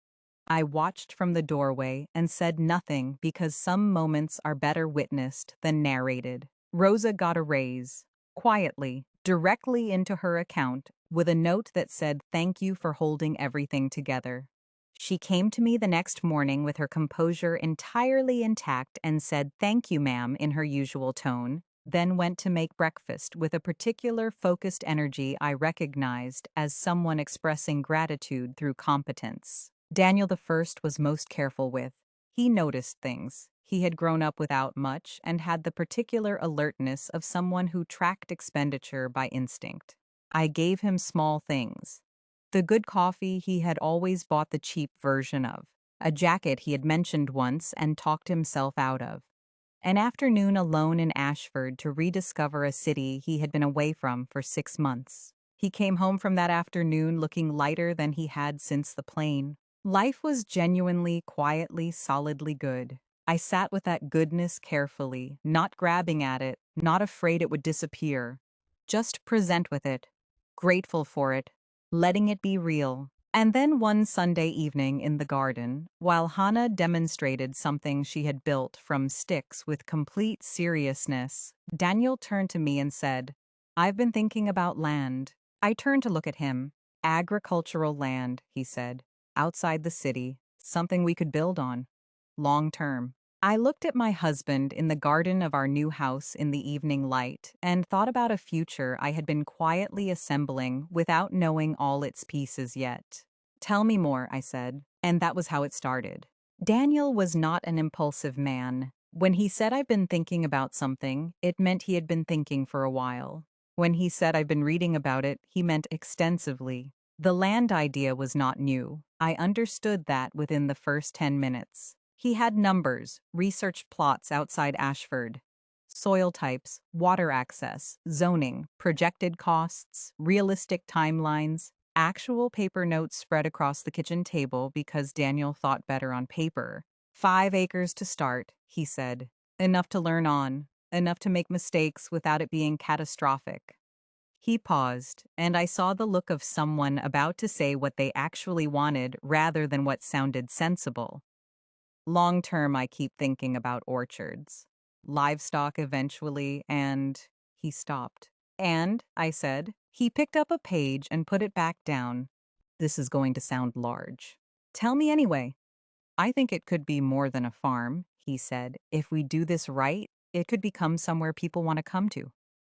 Speaker 1: I watched from the doorway and said nothing because some moments are better witnessed than narrated. Rosa got a raise, quietly, directly into her account, with a note that said thank you for holding everything together. She came to me the next morning with her composure entirely intact and said thank you, ma'am, in her usual tone, then went to make breakfast with a particular focused energy I recognized as someone expressing gratitude through competence. Daniel the First was most careful with. He noticed things. He had grown up without much and had the particular alertness of someone who tracked expenditure by instinct. I gave him small things. The good coffee he had always bought the cheap version of. A jacket he had mentioned once and talked himself out of. An afternoon alone in Ashford to rediscover a city he had been away from for 6 months. He came home from that afternoon looking lighter than he had since the plane. Life was genuinely, quietly, solidly good. I sat with that goodness carefully, not grabbing at it, not afraid it would disappear. Just present with it, grateful for it, letting it be real. And then one Sunday evening in the garden, while Hannah demonstrated something she had built from sticks with complete seriousness, Daniel turned to me and said, "I've been thinking about land." I turned to look at him. "Agricultural land," he said, "outside the city, something we could build on. Long term." I looked at my husband in the garden of our new house in the evening light and thought about a future I had been quietly assembling without knowing all its pieces yet. "Tell me more," I said, and that was how it started. Daniel was not an impulsive man. When he said I've been thinking about something, it meant he had been thinking for a while. When he said I've been reading about it, he meant extensively. The land idea was not new. I understood that within the first 10 minutes. He had numbers, researched plots outside Ashford. Soil types, water access, zoning, projected costs, realistic timelines. Actual paper notes spread across the kitchen table because Daniel thought better on paper. 5 acres to start, he said. Enough to learn on, enough to make mistakes without it being catastrophic. He paused, and I saw the look of someone about to say what they actually wanted rather than what sounded sensible. Long term, I keep thinking about orchards. Livestock eventually, and he stopped. And, I said, he picked up a page and put it back down. This is going to sound large. Tell me anyway. I think it could be more than a farm, he said. If we do this right, it could become somewhere people want to come to.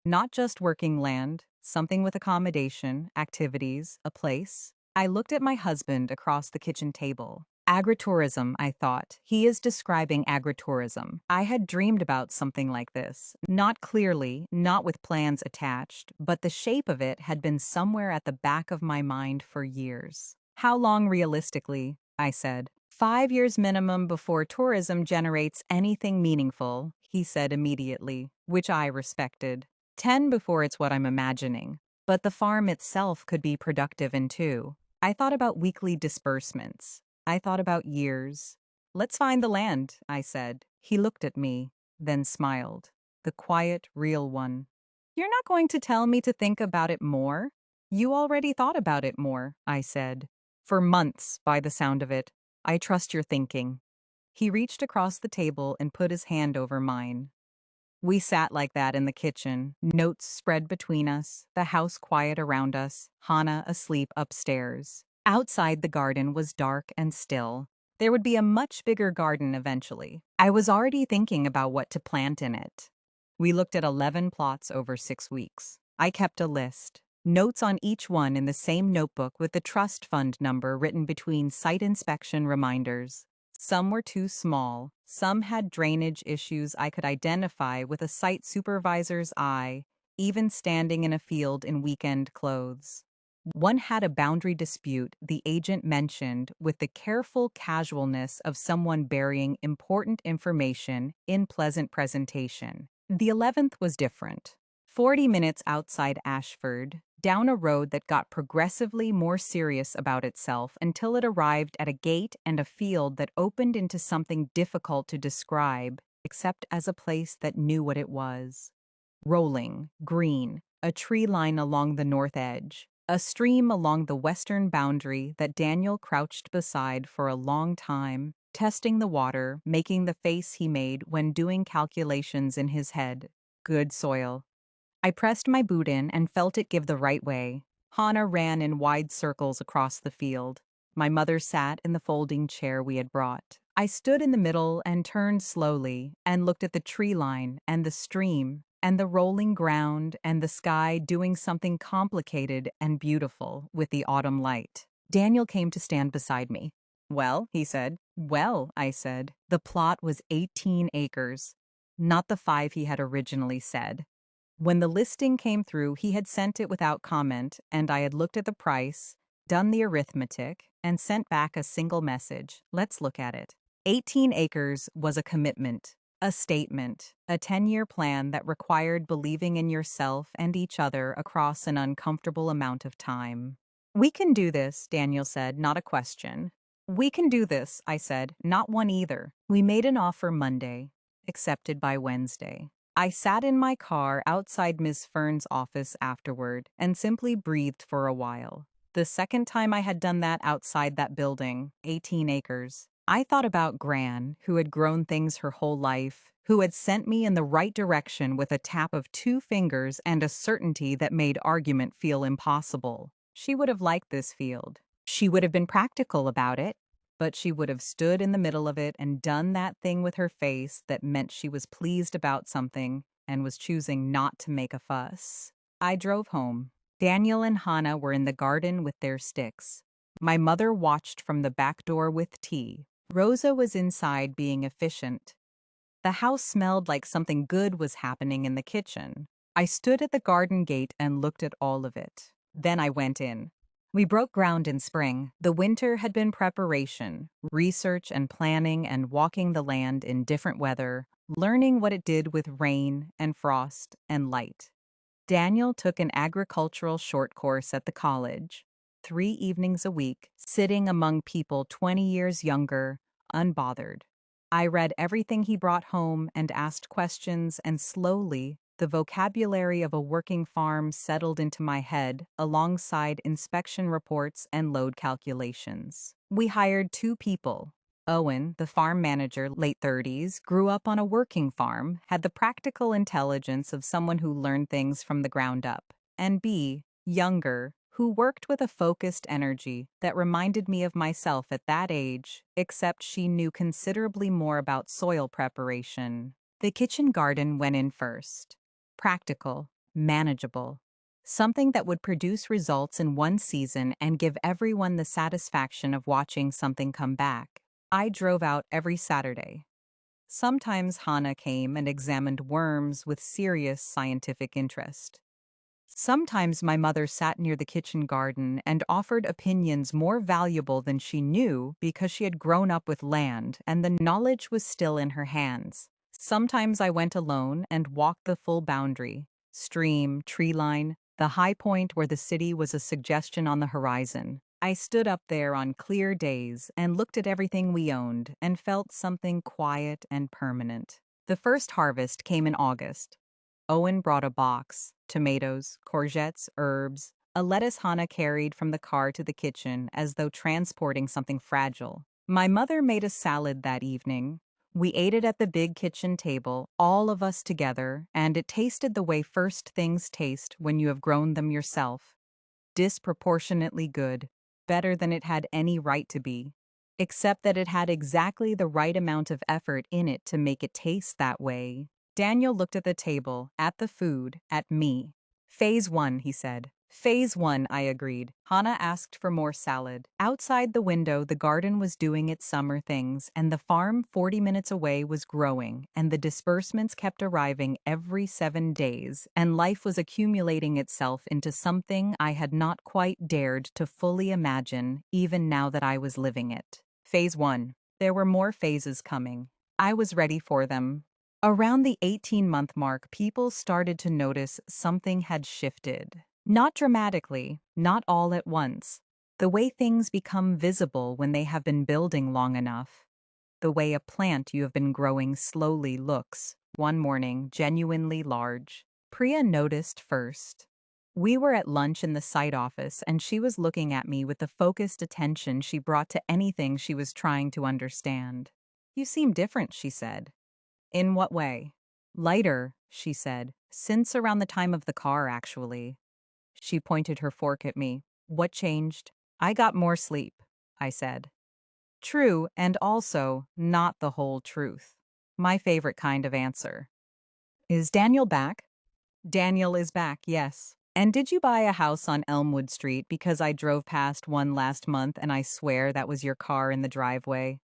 Speaker 1: Not just working land, something with accommodation, activities, a place. I looked at my husband across the kitchen table. Agritourism, I thought. He is describing agritourism. I had dreamed about something like this. Not clearly, not with plans attached, but the shape of it had been somewhere at the back of my mind for years. How long realistically? I said. 5 years minimum before tourism generates anything meaningful, he said immediately, which I respected. 10 before it's what I'm imagining. But the farm itself could be productive in 2. I thought about weekly disbursements. I thought about years. Let's find the land, I said. He looked at me, then smiled. The quiet, real one. You're not going to tell me to think about it more? You already thought about it more, I said. For months, by the sound of it. I trust your thinking. He reached across the table and put his hand over mine. We sat like that in the kitchen, notes spread between us, the house quiet around us, Hannah asleep upstairs. Outside the garden was dark and still. There would be a much bigger garden eventually. I was already thinking about what to plant in it. We looked at 11 plots over 6 weeks. I kept a list. Notes on each one in the same notebook with the trust fund number written between site inspection reminders. Some were too small. Some had drainage issues I could identify with a site supervisor's eye, even standing in a field in weekend clothes. One had a boundary dispute the agent mentioned with the careful casualness of someone burying important information in pleasant presentation. The 11th was different. 40 minutes outside Ashford, down a road that got progressively more serious about itself until it arrived at a gate and a field that opened into something difficult to describe, except as a place that knew what it was. Rolling, green, a tree line along the north edge, a stream along the western boundary that Daniel crouched beside for a long time, testing the water, making the face he made when doing calculations in his head. Good soil. I pressed my boot in and felt it give the right way. Hannah ran in wide circles across the field. My mother sat in the folding chair we had brought. I stood in the middle and turned slowly and looked at the tree line and the stream and the rolling ground and the sky doing something complicated and beautiful with the autumn light. Daniel came to stand beside me. Well, he said. Well, I said. The plot was 18 acres, not the 5 he had originally said. When the listing came through, he had sent it without comment, and I had looked at the price, done the arithmetic, and sent back a single message. Let's look at it. 18 acres was a commitment, a statement, a 10-year plan that required believing in yourself and each other across an uncomfortable amount of time. We can do this, Daniel said, not a question. We can do this, I said, not one either. We made an offer Monday, accepted by Wednesday. I sat in my car outside Miss Fern's office afterward and simply breathed for a while. The second time I had done that outside that building, 18 acres, I thought about Gran, who had grown things her whole life, who had sent me in the right direction with a tap of 2 fingers and a certainty that made argument feel impossible. She would have liked this field. She would have been practical about it. But she would have stood in the middle of it and done that thing with her face that meant she was pleased about something and was choosing not to make a fuss. I drove home. Daniel and Hannah were in the garden with their sticks. My mother watched from the back door with tea. Rosa was inside being efficient. The house smelled like something good was happening in the kitchen. I stood at the garden gate and looked at all of it. Then I went in. We broke ground in spring. The winter had been preparation, research and planning and walking the land in different weather, learning what it did with rain and frost and light. Daniel took an agricultural short course at the college. 3 evenings a week, sitting among people 20 years younger, unbothered. I read everything he brought home and asked questions, and slowly, the vocabulary of a working farm settled into my head alongside inspection reports and load calculations. We hired 2 people. Owen, the farm manager, late 30s, grew up on a working farm, had the practical intelligence of someone who learned things from the ground up. And B, younger, who worked with a focused energy that reminded me of myself at that age, except she knew considerably more about soil preparation. The kitchen garden went in first. Practical, manageable. Something that would produce results in one season and give everyone the satisfaction of watching something come back. I drove out every Saturday. Sometimes Hannah came and examined worms with serious scientific interest. Sometimes my mother sat near the kitchen garden and offered opinions more valuable than she knew because she had grown up with land and the knowledge was still in her hands. Sometimes I went alone and walked the full boundary, stream, tree line, the high point where the city was a suggestion on the horizon. I stood up there on clear days and looked at everything we owned and felt something quiet and permanent. The first harvest came in August. Owen brought a box, tomatoes, courgettes, herbs, a lettuce Hannah carried from the car to the kitchen as though transporting something fragile. My mother made a salad that evening. We ate it at the big kitchen table, all of us together, and it tasted the way first things taste when you have grown them yourself. Disproportionately good, better than it had any right to be, except that it had exactly the right amount of effort in it to make it taste that way. Daniel looked at the table, at the food, at me. Phase 1, he said. Phase 1, I agreed. Hannah asked for more salad. Outside the window, the garden was doing its summer things, and the farm 40 minutes away was growing, and the disbursements kept arriving every 7 days, and life was accumulating itself into something I had not quite dared to fully imagine, even now that I was living it. Phase 1. There were more phases coming. I was ready for them. Around the 18-month mark, people started to notice something had shifted. Not dramatically, not all at once. The way things become visible when they have been building long enough. The way a plant you have been growing slowly looks, one morning, genuinely large. Priya noticed first. We were at lunch in the site office, and she was looking at me with the focused attention she brought to anything she was trying to understand. "You seem different," she said. "In what way?" "Lighter," she said, "since around the time of the car, actually." She pointed her fork at me. "What changed?" "I got more sleep," I said. True, and also not the whole truth. My favorite kind of answer. "Is Daniel back?" "Daniel is back, yes." "And did you buy a house on Elmwood Street because I drove past one last month and I swear that was your car in the driveway?"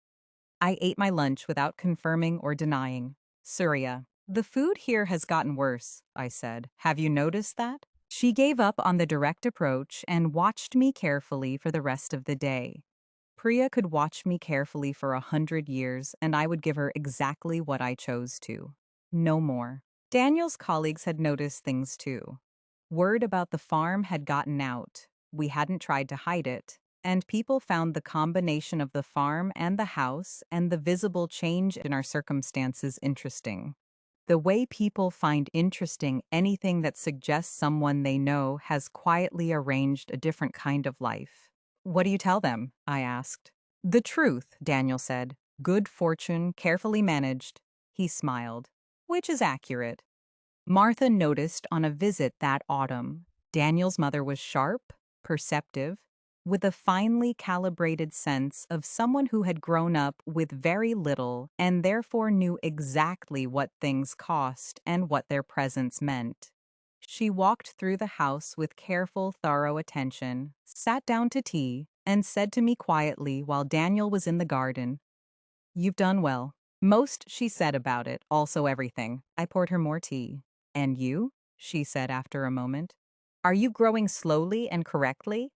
Speaker 1: I ate my lunch without confirming or denying. "Suria, the food here has gotten worse," I said. "Have you noticed that?" She gave up on the direct approach and watched me carefully for the rest of the day. Priya could watch me carefully for 100 years, and I would give her exactly what I chose to. No more. Daniel's colleagues had noticed things too. Word about the farm had gotten out. We hadn't tried to hide it. And people found the combination of the farm and the house and the visible change in our circumstances interesting. The way people find interesting anything that suggests someone they know has quietly arranged a different kind of life. "What do you tell them?" I asked. "The truth," Daniel said. "Good fortune, carefully managed." He smiled. "Which is accurate." Martha noticed on a visit that autumn. Daniel's mother was sharp, perceptive, with a finely calibrated sense of someone who had grown up with very little and therefore knew exactly what things cost and what their presence meant. She walked through the house with careful, thorough attention, sat down to tea, and said to me quietly while Daniel was in the garden, "You've done well." Most she said about it, also everything. I poured her more tea. "And you?" she said after a moment. "Are you growing slowly and correctly?"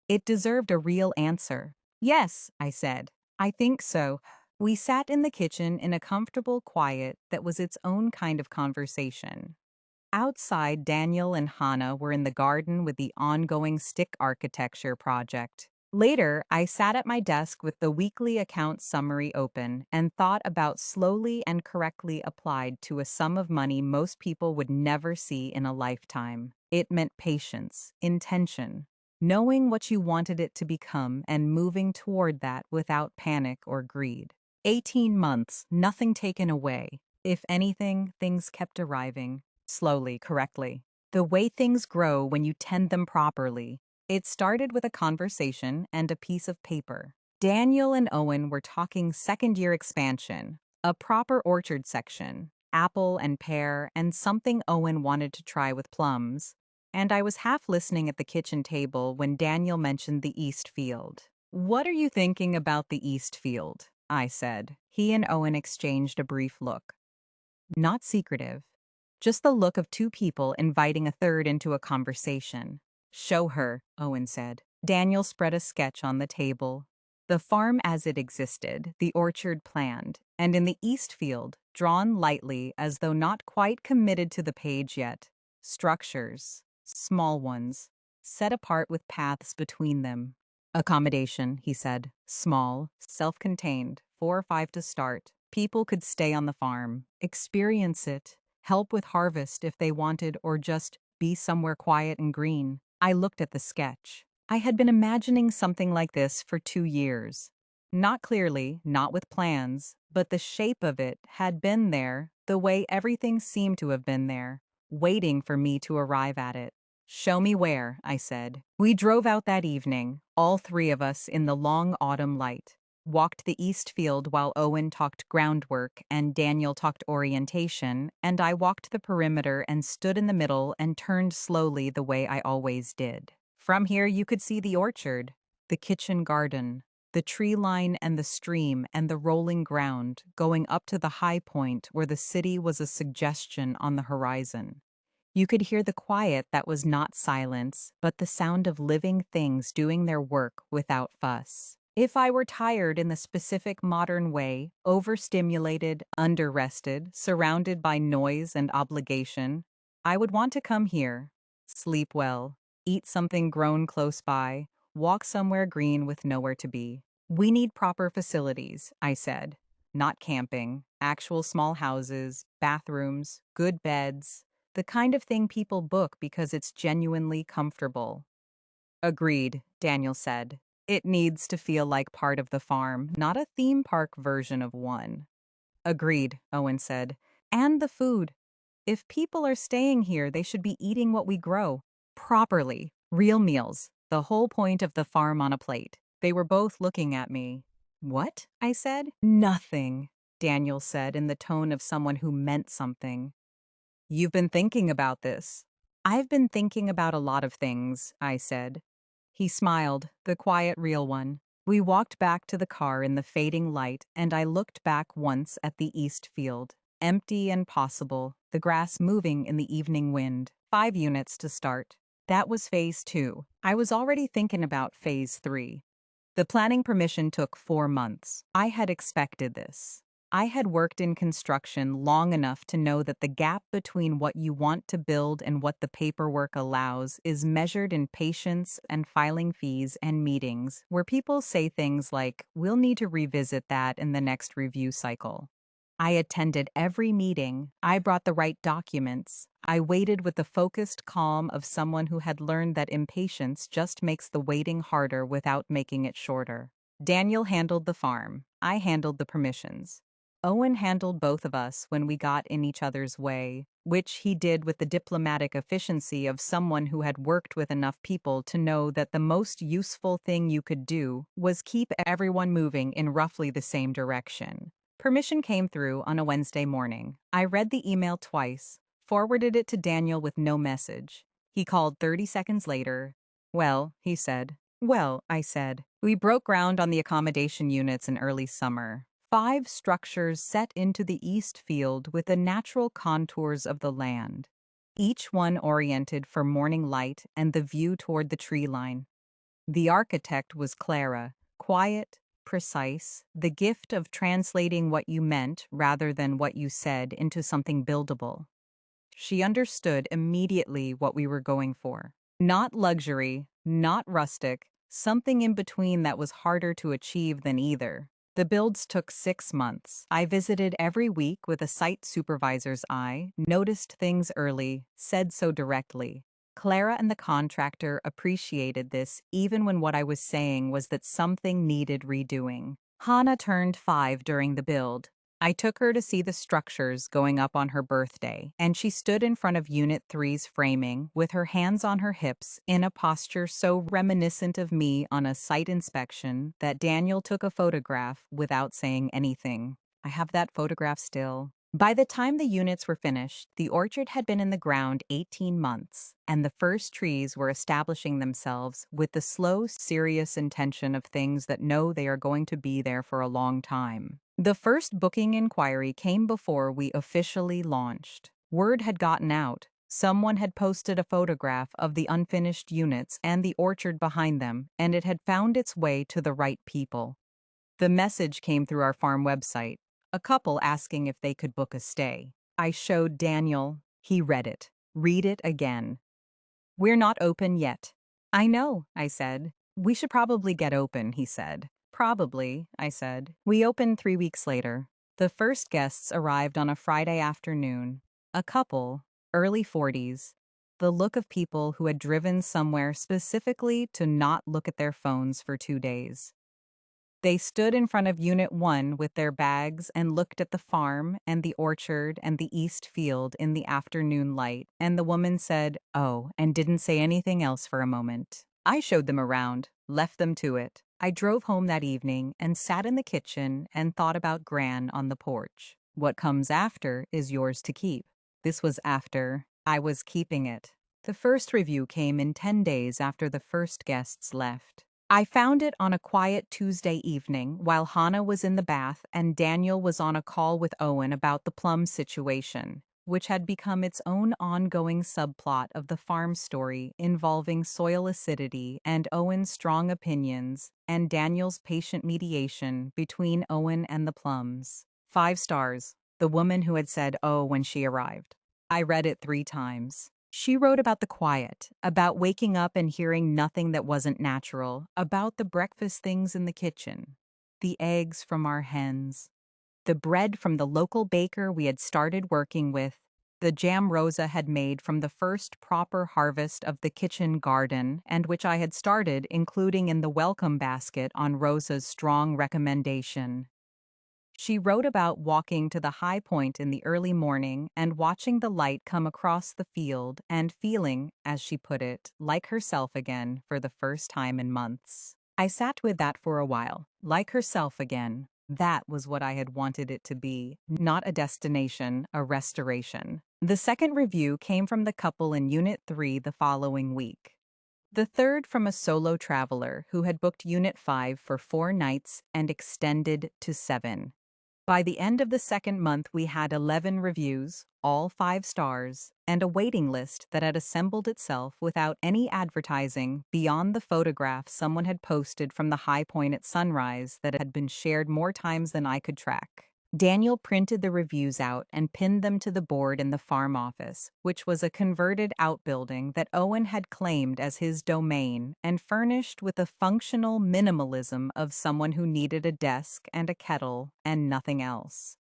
Speaker 1: It deserved a real answer. "Yes," I said. "I think so." We sat in the kitchen in a comfortable quiet that was its own kind of conversation. Outside, Daniel and Hannah were in the garden with the ongoing stick architecture project. Later, I sat at my desk with the weekly account summary open and thought about slowly and correctly applied to a sum of money most people would never see in a lifetime. It meant patience, intention, knowing what you wanted it to become and moving toward that without panic or greed. 18 months, nothing taken away. If anything, things kept arriving, slowly, correctly. The way things grow when you tend them properly. It started with a conversation and a piece of paper. Daniel and Owen were talking second-year expansion, a proper orchard section, apple and pear, and something Owen wanted to try with plums. And I was half listening at the kitchen table when Daniel mentioned the East Field. "What are you thinking about the East Field?" I said. He and Owen exchanged a brief look. Not secretive, just the look of two people inviting a third into a conversation. "Show her," Owen said. Daniel spread a sketch on the table. The farm as it existed, the orchard planned, and in the East Field, drawn lightly as though not quite committed to the page yet. Structures, small ones, set apart with paths between them. "Accommodation," he said. "Small, self-contained, 4 or 5 to start. People could stay on the farm, experience it, help with harvest if they wanted, or just be somewhere quiet and green." I looked at the sketch. I had been imagining something like this for 2 years. Not clearly, not with plans, but the shape of it had been there, the way everything seemed to have been there, waiting for me to arrive at it. "Show me where," I said. We drove out that evening, all three of us in the long autumn light. Walked the East Field while Owen talked groundwork and Daniel talked orientation, and I walked the perimeter and stood in the middle and turned slowly the way I always did. From here you could see the orchard, the kitchen garden, the tree line and the stream and the rolling ground, going up to the high point where the city was a suggestion on the horizon. You could hear the quiet that was not silence, but the sound of living things doing their work without fuss. If I were tired in the specific modern way, overstimulated, underrested, surrounded by noise and obligation, I would want to come here, sleep well, eat something grown close by, walk somewhere green with nowhere to be. "We need proper facilities," I said. "Not camping, actual small houses, bathrooms, good beds, the kind of thing people book because it's genuinely comfortable." "Agreed," Daniel said. "It needs to feel like part of the farm, not a theme park version of one." "Agreed," Owen said. "And the food. If people are staying here, they should be eating what we grow. Properly. Real meals. The whole point of the farm on a plate." They were both looking at me. "What?" I said. "Nothing," Daniel said in the tone of someone who meant something. "You've been thinking about this." "I've been thinking about a lot of things," I said. He smiled, the quiet, real one. We walked back to the car in the fading light, and I looked back once at the East Field. Empty and possible, the grass moving in the evening wind. 5 units to start. That was phase 2. I was already thinking about phase 3. The planning permission took 4 months. I had expected this. I had worked in construction long enough to know that the gap between what you want to build and what the paperwork allows is measured in patience and filing fees and meetings, where people say things like, "We'll need to revisit that in the next review cycle." I attended every meeting. I brought the right documents. I waited with the focused calm of someone who had learned that impatience just makes the waiting harder without making it shorter. Daniel handled the farm. I handled the permissions. Owen handled both of us when we got in each other's way, which he did with the diplomatic efficiency of someone who had worked with enough people to know that the most useful thing you could do was keep everyone moving in roughly the same direction. Permission came through on a Wednesday morning. I read the email twice, forwarded it to Daniel with no message. He called 30 seconds later. "Well," he said. "Well," I said. "We broke ground on the accommodation units in early summer. 5 structures set into the East Field with the natural contours of the land, each one oriented for morning light and the view toward the tree line. The architect was Clara, quiet, precise, the gift of translating what you meant rather than what you said into something buildable. She understood immediately what we were going for. Not luxury, not rustic, something in between that was harder to achieve than either. The builds took 6 months. I visited every week with a site supervisor's eye, noticed things early, said so directly. Clara and the contractor appreciated this even when what I was saying was that something needed redoing. Hannah turned 5 during the build. I took her to see the structures going up on her birthday, and she stood in front of Unit 3's framing with her hands on her hips in a posture so reminiscent of me on a site inspection that Daniel took a photograph without saying anything. I have that photograph still. By the time the units were finished, the orchard had been in the ground 18 months, and the first trees were establishing themselves with the slow, serious intention of things that know they are going to be there for a long time. The first booking inquiry came before we officially launched. Word had gotten out. Someone had posted a photograph of the unfinished units and the orchard behind them, and it had found its way to the right people. The message came through our farm website, a couple asking if they could book a stay. I showed Daniel. He read it. Read it again. "We're not open yet." "I know," I said. "We should probably get open," he said. "Probably," I said. We opened 3 weeks later. The first guests arrived on a Friday afternoon. A couple, early 40s. The look of people who had driven somewhere specifically to not look at their phones for 2 days. They stood in front of Unit 1 with their bags and looked at the farm and the orchard and the east field in the afternoon light, and the woman said, "Oh," and didn't say anything else for a moment. I showed them around, left them to it. I drove home that evening and sat in the kitchen and thought about Gran on the porch. What comes after is yours to keep. This was after I was keeping it. The first review came in 10 days after the first guests left. I found it on a quiet Tuesday evening while Hannah was in the bath and Daniel was on a call with Owen about the plum situation, which had become its own ongoing subplot of the farm story involving soil acidity and Owen's strong opinions and Daniel's patient mediation between Owen and the plums. 5 stars, the woman who had said "oh" when she arrived. I read it 3 times. She wrote about the quiet, about waking up and hearing nothing that wasn't natural, about the breakfast things in the kitchen, the eggs from our hens, the bread from the local baker we had started working with, the jam Rosa had made from the first proper harvest of the kitchen garden and which I had started including in the welcome basket on Rosa's strong recommendation. She wrote about walking to the high point in the early morning and watching the light come across the field and feeling, as she put it, like herself again for the first time in months. I sat with that for a while. Like herself again. That was what I had wanted it to be, not a destination, a restoration. The second review came from the couple in Unit 3 the following week. The third from a solo traveler who had booked Unit 5 for 4 nights and extended to 7. By the end of the second month, we had 11 reviews, all 5 stars, and a waiting list that had assembled itself without any advertising beyond the photograph someone had posted from the high point at sunrise that had been shared more times than I could track. Daniel printed the reviews out and pinned them to the board in the farm office, which was a converted outbuilding that Owen had claimed as his domain and furnished with the functional minimalism of someone who needed a desk and a kettle and nothing else.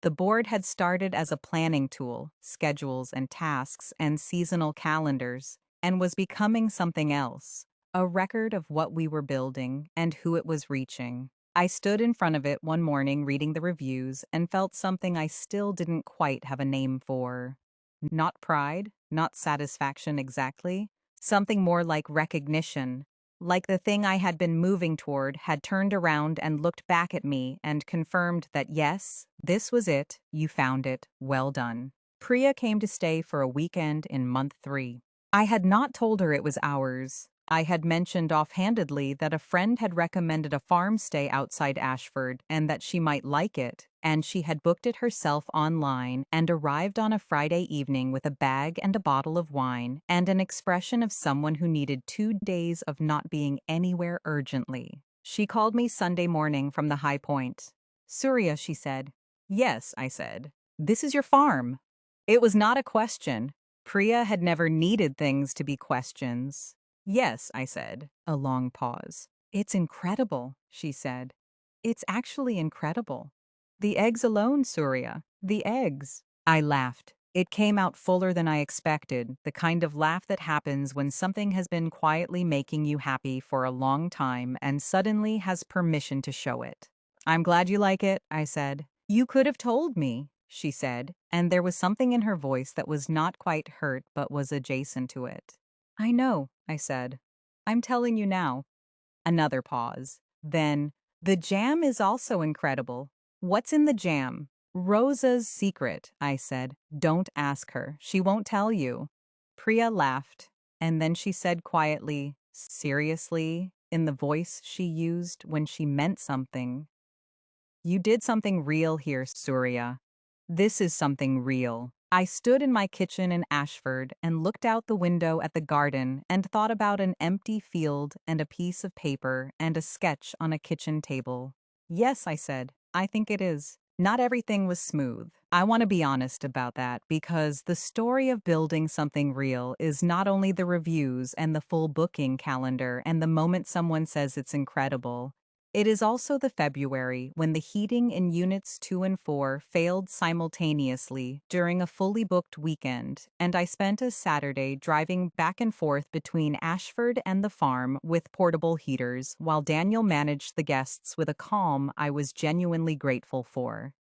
Speaker 1: The board had started as a planning tool, schedules and tasks and seasonal calendars, and was becoming something else, a record of what we were building and who it was reaching. I stood in front of it one morning reading the reviews and felt something I still didn't quite have a name for. Not pride, not satisfaction exactly, something more like recognition, like the thing I had been moving toward had turned around and looked back at me and confirmed that yes, this was it, you found it, well done. Priya came to stay for a weekend in month 3. I had not told her it was ours. I had mentioned offhandedly that a friend had recommended a farm stay outside Ashford and that she might like it, and she had booked it herself online and arrived on a Friday evening with a bag and a bottle of wine and an expression of someone who needed 2 days of not being anywhere urgently. She called me Sunday morning from the high point. "Suria," she said. "Yes," I said. "This is your farm." It was not a question. Priya had never needed things to be questions. Yes, I said. A long pause. It's incredible, she said. It's actually incredible. The eggs alone, Suria. The eggs. I laughed. It came out fuller than I expected, the kind of laugh that happens when something has been quietly making you happy for a long time and suddenly has permission to show it. I'm glad you like it, I said. You could have told me, she said, and there was something in her voice that was not quite hurt but was adjacent to it. I know, I said. I'm telling you now. Another pause. Then, the jam is also incredible. What's in the jam? Rosa's secret, I said. Don't ask her. She won't tell you. Priya laughed, and then she said quietly, seriously, in the voice she used when she meant something. You did something real here, Suria. This is something real. I stood in my kitchen in Ashford and looked out the window at the garden and thought about an empty field and a piece of paper and a sketch on a kitchen table. Yes, I said, I think it is. Not everything was smooth. I want to be honest about that because the story of building something real is not only the reviews and the full booking calendar and the moment someone says it's incredible. It is also the February when the heating in Units 2 and 4 failed simultaneously during a fully booked weekend, and I spent a Saturday driving back and forth between Ashford and the farm with portable heaters while Daniel managed the guests with a calm I was genuinely grateful for.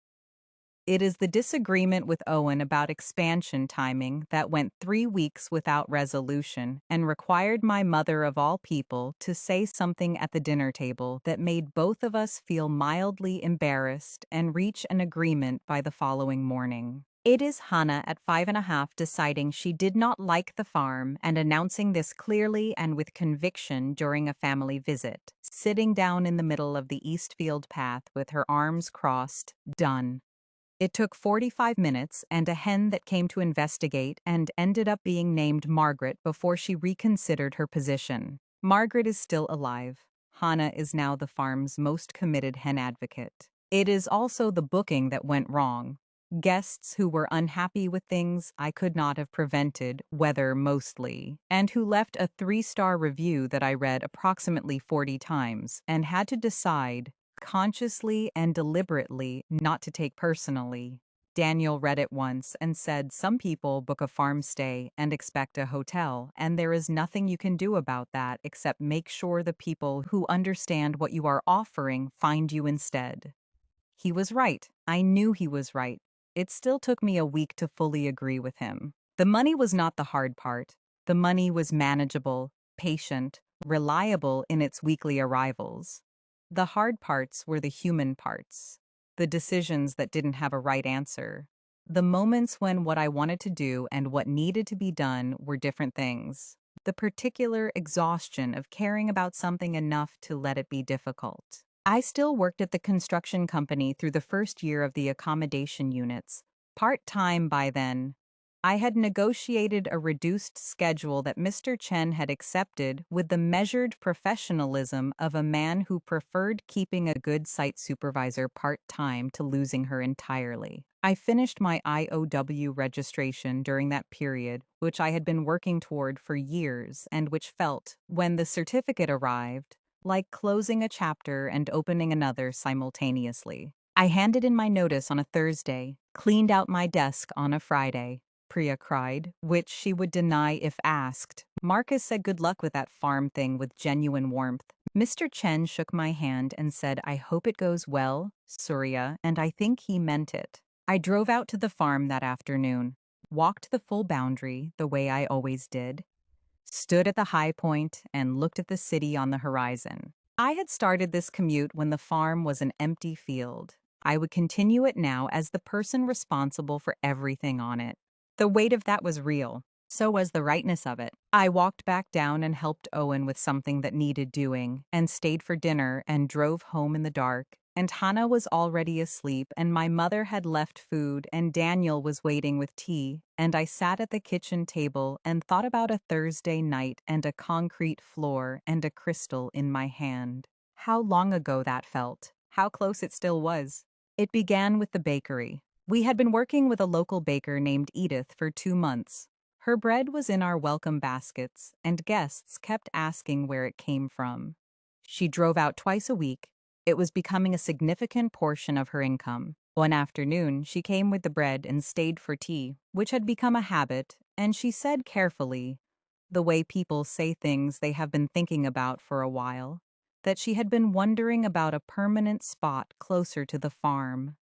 Speaker 1: It is the disagreement with Owen about expansion timing that went 3 weeks without resolution and required my mother of all people to say something at the dinner table that made both of us feel mildly embarrassed and reach an agreement by the following morning. It is Hannah at 5.5 deciding she did not like the farm and announcing this clearly and with conviction during a family visit, sitting down in the middle of the Eastfield path with her arms crossed, done. It took 45 minutes and a hen that came to investigate and ended up being named Margaret before she reconsidered her position. Margaret is still alive. Hannah is now the farm's most committed hen advocate. It is also the booking that went wrong. Guests who were unhappy with things I could not have prevented, weather mostly, and who left a 3-star review that I read approximately 40 times and had to decide consciously and deliberately not to take personally. Daniel read it once and said some people book a farm stay and expect a hotel, and there is nothing you can do about that except make sure the people who understand what you are offering find you instead. He was right. I knew he was right. It still took me a week to fully agree with him. The money was not the hard part. The money was manageable, patient, reliable in its weekly arrivals. The hard parts were the human parts, the decisions that didn't have a right answer, the moments when what I wanted to do and what needed to be done were different things, the particular exhaustion of caring about something enough to let it be difficult. I still worked at the construction company through the first year of the accommodation units, part-time by then. I had negotiated a reduced schedule that Mr. Chen had accepted with the measured professionalism of a man who preferred keeping a good site supervisor part-time to losing her entirely. I finished my IOW registration during that period, which I had been working toward for years and which felt, when the certificate arrived, like closing a chapter and opening another simultaneously. I handed in my notice on a Thursday, cleaned out my desk on a Friday. Priya cried, which she would deny if asked. Marcus said good luck with that farm thing with genuine warmth. Mr. Chen shook my hand and said, I hope it goes well, Suria, and I think he meant it. I drove out to the farm that afternoon, walked the full boundary the way I always did, stood at the high point and looked at the city on the horizon. I had started this commute when the farm was an empty field. I would continue it now as the person responsible for everything on it. The weight of that was real. So was the rightness of it. I walked back down and helped Owen with something that needed doing, and stayed for dinner and drove home in the dark. And Hannah was already asleep, and my mother had left food, and Daniel was waiting with tea, and I sat at the kitchen table and thought about a Thursday night and a concrete floor and a crystal in my hand. How long ago that felt. How close it still was. It began with the bakery. We had been working with a local baker named Edith for 2 months. Her bread was in our welcome baskets, and guests kept asking where it came from. She drove out twice a week. It was becoming a significant portion of her income. One afternoon, she came with the bread and stayed for tea, which had become a habit, and she said carefully, the way people say things they have been thinking about for a while, that she had been wondering about a permanent spot closer to the farm.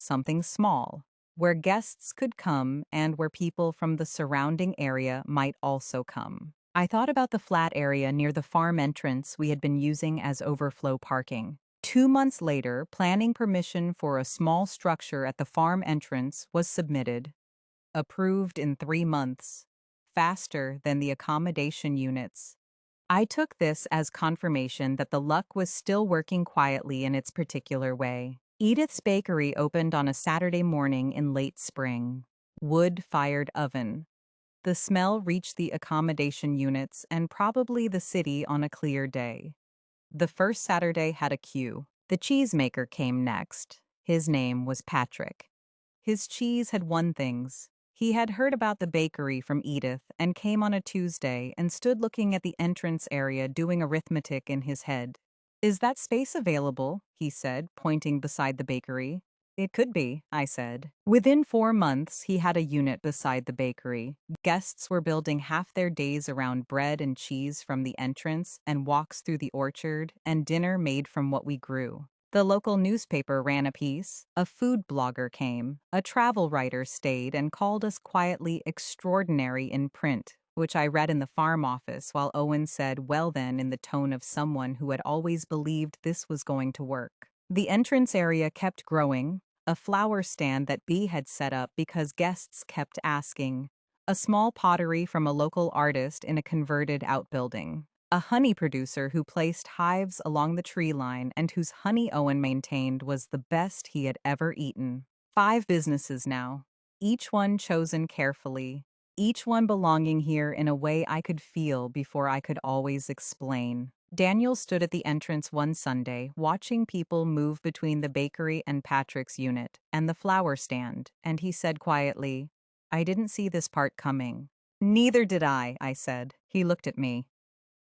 Speaker 1: Something small, where guests could come and where people from the surrounding area might also come. I thought about the flat area near the farm entrance we had been using as overflow parking. 2 months later, planning permission for a small structure at the farm entrance was submitted. Approved in 3 months. Faster than the accommodation units. I took this as confirmation that the luck was still working quietly in its particular way. Edith's Bakery opened on a Saturday morning in late spring. Wood-fired oven. The smell reached the accommodation units and probably the city on a clear day. The first Saturday had a queue. The cheesemaker came next. His name was Patrick. His cheese had won things. He had heard about the bakery from Edith and came on a Tuesday and stood looking at the entrance area doing arithmetic in his head. "Is that space available?" he said, pointing beside the bakery. "It could be," I said. Within 4 months, he had a unit beside the bakery. Guests were building half their days around bread and cheese from the entrance and walks through the orchard and dinner made from what we grew. The local newspaper ran a piece, a food blogger came, a travel writer stayed and called us quietly extraordinary in print, which I read in the farm office while Owen said, "Well then," in the tone of someone who had always believed this was going to work. The entrance area kept growing, a flower stand that B had set up because guests kept asking, a small pottery from a local artist in a converted outbuilding, a honey producer who placed hives along the tree line and whose honey Owen maintained was the best he had ever eaten. 5 businesses now, each one chosen carefully, each one belonging here in a way I could feel before I could always explain. Daniel stood at the entrance one Sunday, watching people move between the bakery and Patrick's unit and the flower stand, and he said quietly, "I didn't see this part coming." "Neither did I said. He looked at me.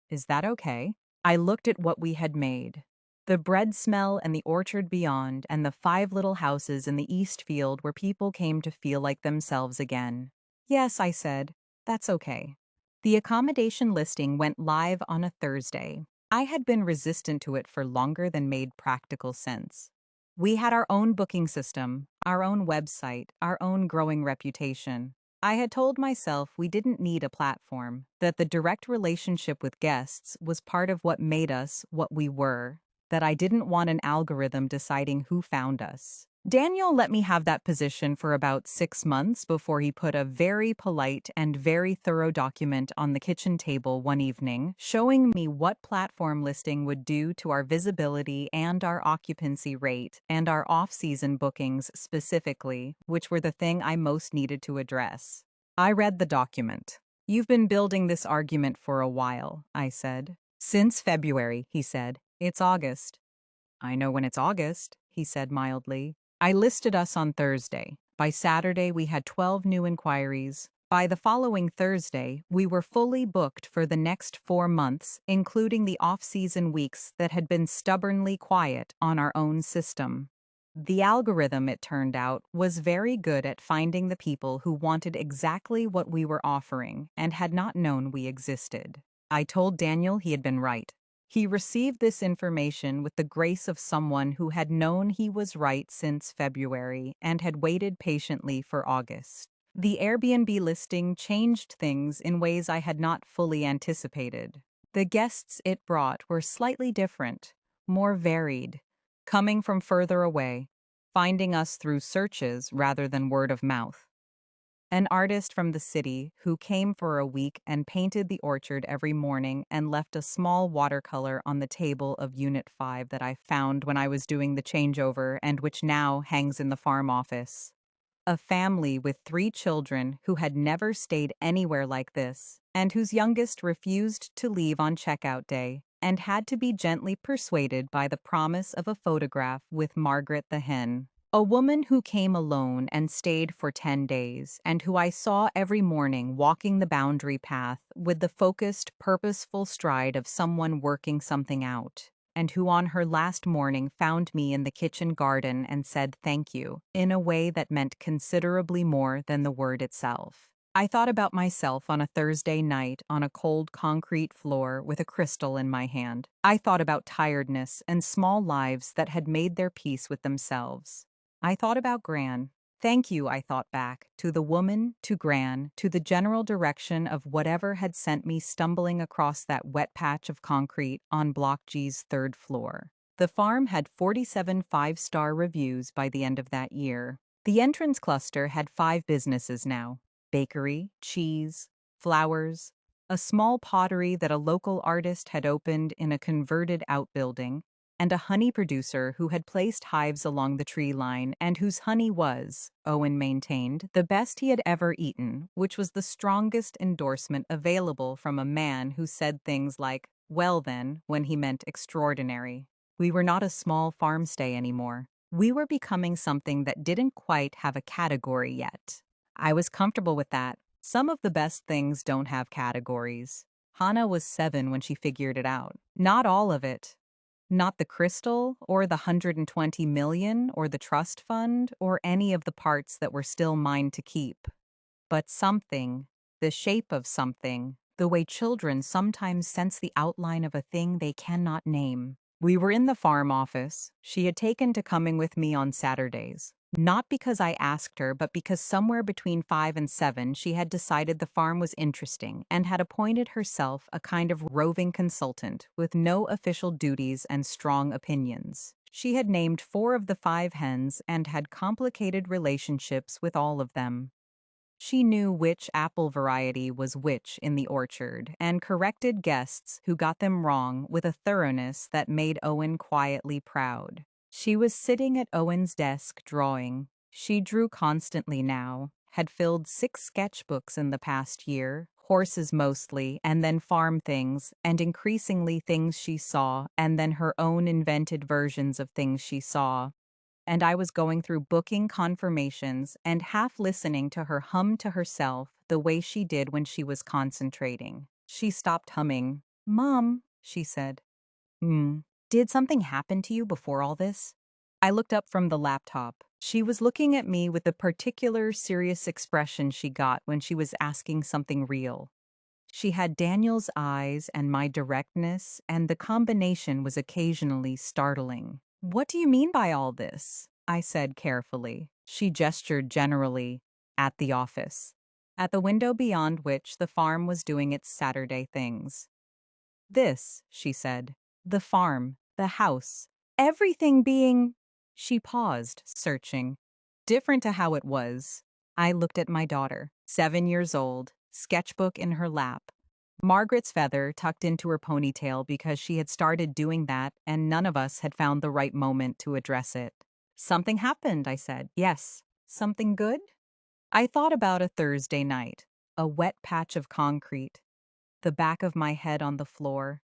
Speaker 1: "Is that okay?" I looked at what we had made. The bread smell and the orchard beyond and the 5 little houses in the east field where people came to feel like themselves again. "Yes," I said. "That's okay." The accommodation listing went live on a Thursday. I had been resistant to it for longer than made practical sense. We had our own booking system, our own website, our own growing reputation. I had told myself we didn't need a platform, that the direct relationship with guests was part of what made us what we were, that I didn't want an algorithm deciding who found us. Daniel let me have that position for about 6 months before he put a very polite and very thorough document on the kitchen table one evening, showing me what platform listing would do to our visibility and our occupancy rate and our off-season bookings specifically, which were the thing I most needed to address. I read the document. "You've been building this argument for a while," I said. "Since February," he said. "It's August." "I know when it's August," he said mildly. I listed us on Thursday. By Saturday, we had 12 new inquiries. By the following Thursday, we were fully booked for the next 4 months, including the off-season weeks that had been stubbornly quiet on our own system. The algorithm, it turned out, was very good at finding the people who wanted exactly what we were offering and had not known we existed. I told Daniel he had been right. He received this information with the grace of someone who had known he was right since February and had waited patiently for August. The Airbnb listing changed things in ways I had not fully anticipated. The guests it brought were slightly different, more varied, coming from further away, finding us through searches rather than word of mouth. An artist from the city who came for a week and painted the orchard every morning and left a small watercolor on the table of Unit 5 that I found when I was doing the changeover and which now hangs in the farm office. A family with 3 children who had never stayed anywhere like this and whose youngest refused to leave on checkout day and had to be gently persuaded by the promise of a photograph with Margaret the hen. A woman who came alone and stayed for 10 days, and who I saw every morning walking the boundary path with the focused, purposeful stride of someone working something out, and who on her last morning found me in the kitchen garden and said thank you, in a way that meant considerably more than the word itself. I thought about myself on a Thursday night on a cold concrete floor with a crystal in my hand. I thought about tiredness and small lives that had made their peace with themselves. I thought about Gran. Thank you, I thought back, to the woman, to Gran, to the general direction of whatever had sent me stumbling across that wet patch of concrete on Block G's third floor. The farm had 47 five-star reviews by the end of that year. The entrance cluster had 5 businesses now: bakery, cheese, flowers, a small pottery that a local artist had opened in a converted outbuilding, and a honey producer who had placed hives along the tree line and whose honey was, Owen maintained, the best he had ever eaten, which was the strongest endorsement available from a man who said things like, "Well then," when he meant extraordinary. We were not a small farmstay anymore. We were becoming something that didn't quite have a category yet. I was comfortable with that. Some of the best things don't have categories. Hannah was 7 when she figured it out. Not all of it. Not the crystal, or the 120 million, or the trust fund, or any of the parts that were still mine to keep. But something, the shape of something, the way children sometimes sense the outline of a thing they cannot name. We were in the farm office. She had taken to coming with me on Saturdays. Not because I asked her, but because somewhere between 5 and 7 she had decided the farm was interesting and had appointed herself a kind of roving consultant with no official duties and strong opinions. She had named 4 of the 5 hens and had complicated relationships with all of them. She knew which apple variety was which in the orchard and corrected guests who got them wrong with a thoroughness that made Owen quietly proud. She was sitting at Owen's desk drawing. She drew constantly now, had filled 6 sketchbooks in the past year, horses mostly, and then farm things, and increasingly things she saw, and then her own invented versions of things she saw. And I was going through booking confirmations and half listening to her hum to herself the way she did when she was concentrating. She stopped humming. "Mom," she said. Did something happen to you before all this?" I looked up from the laptop. She was looking at me with the particular serious expression she got when she was asking something real. She had Daniel's eyes and my directness, and the combination was occasionally startling. "What do you mean by all this?" I said carefully. She gestured generally, at the office, at the window beyond which the farm was doing its Saturday things. "This," she said, "the farm, the house, everything being—" She paused, searching. "Different to how it was." I looked at my daughter, 7 years old, sketchbook in her lap. Margaret's feather tucked into her ponytail because she had started doing that and none of us had found the right moment to address it. "Something happened," I said. "Yes." "Something good?" I thought about a Thursday night, a wet patch of concrete, the back of my head on the floor,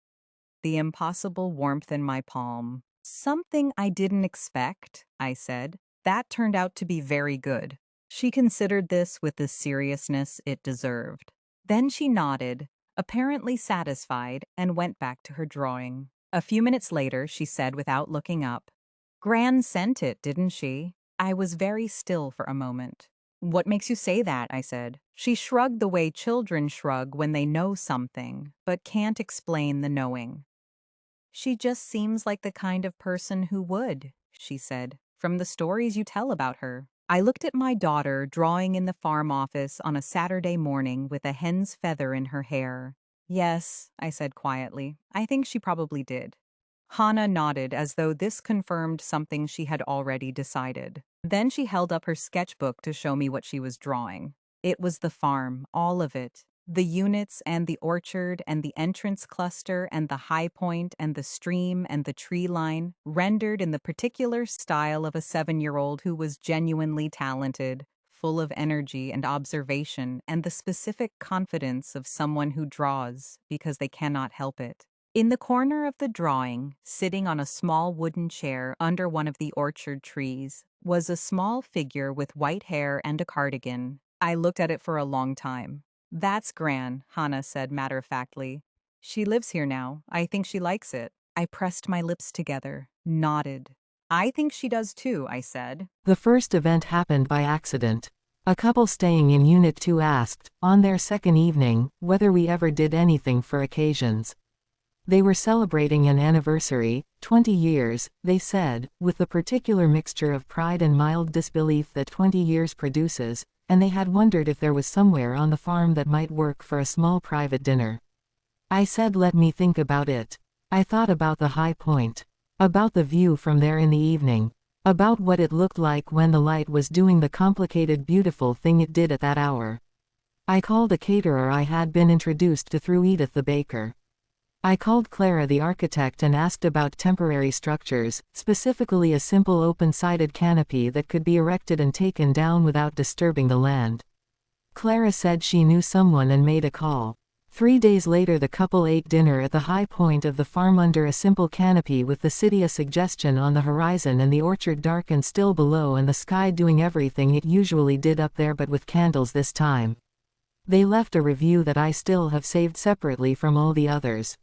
Speaker 1: the impossible warmth in my palm. "Something I didn't expect," I said. "That turned out to be very good." She considered this with the seriousness it deserved. Then she nodded, apparently satisfied, and went back to her drawing. A few minutes later, she said without looking up, "Gran sent it, didn't she?" I was very still for a moment. "What makes you say that?" I said. She shrugged the way children shrug when they know something, but can't explain the knowing. "She just seems like the kind of person who would," she said, "from the stories you tell about her." I looked at my daughter drawing in the farm office on a Saturday morning with a hen's feather in her hair. "Yes," I said quietly, "I think she probably did." Hannah nodded as though this confirmed something she had already decided. Then she held up her sketchbook to show me what she was drawing. It was the farm, all of it. The units and the orchard and the entrance cluster and the high point and the stream and the tree line, rendered in the particular style of a 7-year-old who was genuinely talented, full of energy and observation and the specific confidence of someone who draws because they cannot help it. In the corner of the drawing, sitting on a small wooden chair under one of the orchard trees, was a small figure with white hair and a cardigan. I looked at it for a long time. That's Gran, Hannah said matter-of-factly. She lives here now. I think she likes it. I pressed my lips together, nodded. I think she does too, I said.
Speaker 2: The first event happened by accident. A couple staying in Unit 2 asked, on their second evening, whether we ever did anything for occasions. They were celebrating an anniversary, 20 years, they said, with the particular mixture of pride and mild disbelief that 20 years produces, and they had wondered if there was somewhere on the farm that might work for a small private dinner. I said let me think about it. I thought about the high point. About the view from there in the evening. About what it looked like when the light was doing the complicated beautiful thing it did at that hour. I called a caterer I had been introduced to through Edith the baker. I called Clara the architect and asked about temporary structures, specifically a simple open-sided canopy that could be erected and taken down without disturbing the land. Clara said she knew someone and made a call. 3 days later the couple ate dinner at the high point of the farm under a simple canopy with the city a suggestion on the horizon and the orchard dark and still below and the sky doing everything it usually did up there but with candles this time. They left a review that I still have saved separately from all the others.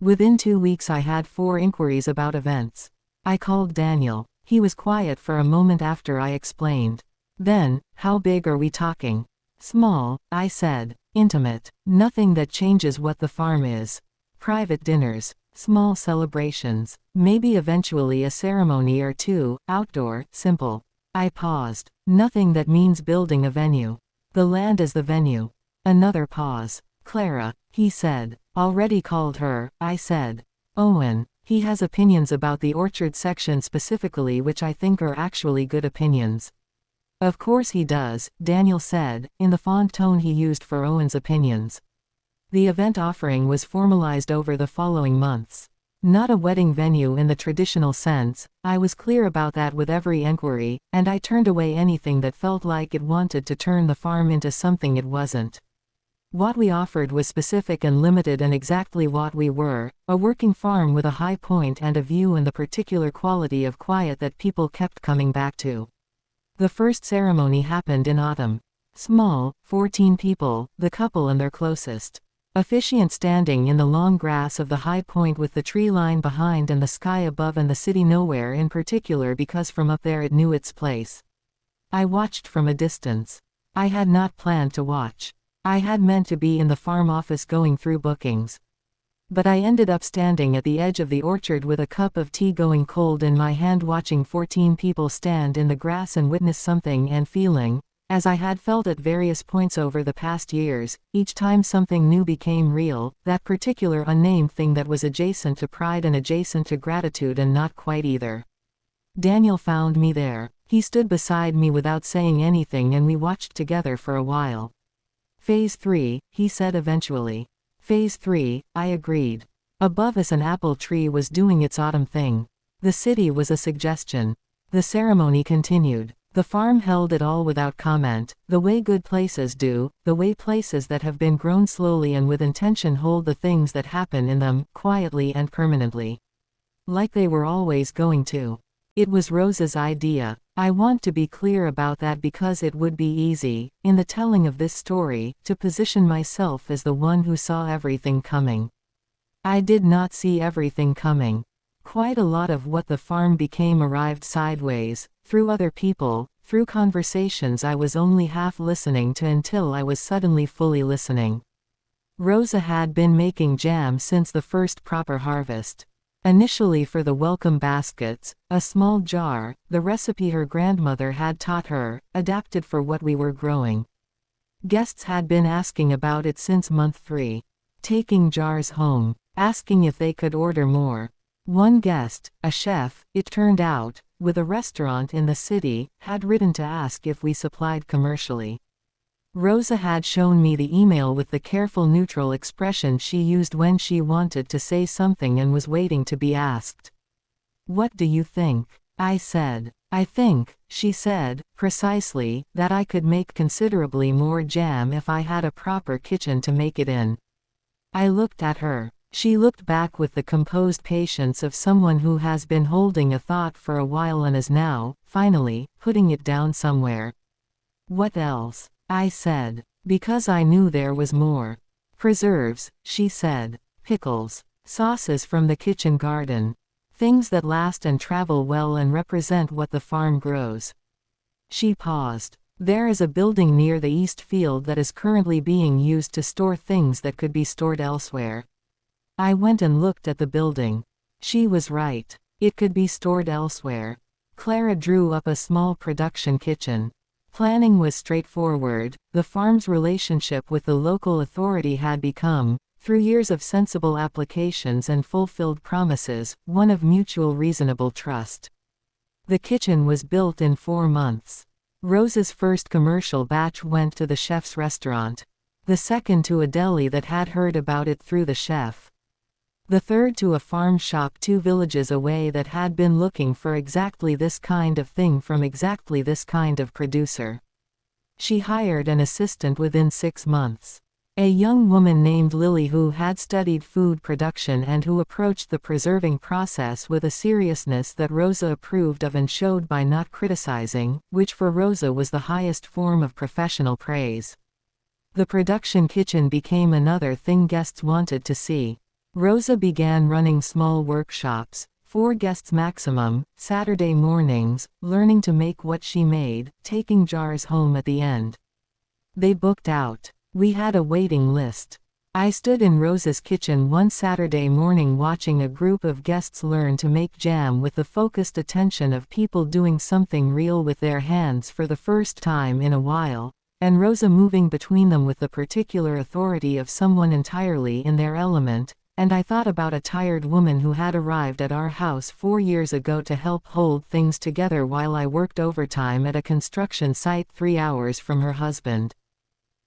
Speaker 2: Within 2 weeks I had 4 inquiries about events. I called Daniel. He was quiet for a moment after I explained. Then, how big are we talking? Small, I said. Intimate. Nothing that changes what the farm is. Private dinners. Small celebrations. Maybe eventually a ceremony or 2, outdoor, simple. I paused. Nothing that means building a venue. The land is the venue. Another pause. Clara, he said. Already called her, I said. Owen, he has opinions about the orchard section specifically which I think are actually good opinions. Of course he does, Daniel said, in the fond tone he used for Owen's opinions. The event offering was formalized over the following months. Not a wedding venue in the traditional sense, I was clear about that with every enquiry, and I turned away anything that felt like it wanted to turn the farm into something it wasn't. What we offered was specific and limited and exactly what we were, a working farm with a high point and a view and the particular quality of quiet that people kept coming back to. The first ceremony happened in autumn. Small, 14 people, the couple and their closest. Officiant standing in the long grass of the high point with the tree line behind and the sky above and the city nowhere in particular because from up there it knew its place. I watched from a distance. I had not planned to watch. I had meant to be in the farm office going through bookings. But I ended up standing at the edge of the orchard with a cup of tea going cold in my hand watching 14 people stand in the grass and witness something and feeling, as I had felt at various points over the past years, each time something new became real, that particular unnamed thing that was adjacent to pride and adjacent to gratitude and not quite either. Daniel found me there. He stood beside me without saying anything and we watched together for a while. Phase 3, he said eventually. Phase 3, I agreed. Above us an apple tree was doing its autumn thing. The city was a suggestion. The ceremony continued. The farm held it all without comment, the way good places do, the way places that have been grown slowly and with intention hold the things that happen in them, quietly and permanently. Like they were always going to. It was Rose's idea. I want to be clear about that because it would be easy, in the telling of this story, to position myself as the one who saw everything coming. I did not see everything coming. Quite a lot of what the farm became arrived sideways, through other people, through conversations I was only half listening to until I was suddenly fully listening. Rosa had been making jam since the first proper harvest. Initially for the welcome baskets, a small jar, the recipe her grandmother had taught her, adapted for what we were growing. Guests had been asking about it since month 3. Taking jars home, asking if they could order more. One guest, a chef, it turned out, with a restaurant in the city, had written to ask if we supplied commercially. Rosa had shown me the email with the careful neutral expression she used when she wanted to say something and was waiting to be asked. What do you think? I said. I think, she said, precisely, that I could make considerably more jam if I had a proper kitchen to make it in. I looked at her. She looked back with the composed patience of someone who has been holding a thought for a while and is now, finally, putting it down somewhere. "What else?" I said. Because I knew there was more. "Preserves," she said. "Pickles. Sauces from the kitchen garden. Things that last and travel well and represent what the farm grows." She paused. "There is a building near the east field that is currently being used to store things that could be stored elsewhere." I went and looked at the building. She was right. It could be stored elsewhere. Clara drew up a small production kitchen. Planning was straightforward. The farm's relationship with the local authority had become, through years of sensible applications and fulfilled promises, one of mutual reasonable trust. The kitchen was built in 4 months. Rosa's first commercial batch went to the chef's restaurant. The second to a deli that had heard about it through the chef. The third to a farm shop 2 villages away that had been looking for exactly this kind of thing from exactly this kind of producer. She hired an assistant within 6 months. A young woman named Lily who had studied food production and who approached the preserving process with a seriousness that Rosa approved of and showed by not criticizing, which for Rosa was the highest form of professional praise. The production kitchen became another thing guests wanted to see. Rosa began running small workshops, 4 guests maximum, Saturday mornings, learning to make what she made, taking jars home at the end. They booked out. We had a waiting list. I stood in Rosa's kitchen one Saturday morning watching a group of guests learn to make jam with the focused attention of people doing something real with their hands for the first time in a while, and Rosa moving between them with the particular authority of someone entirely in their element. And I thought about a tired woman who had arrived at our house 4 years ago to help hold things together while I worked overtime at a construction site 3 hours from her husband.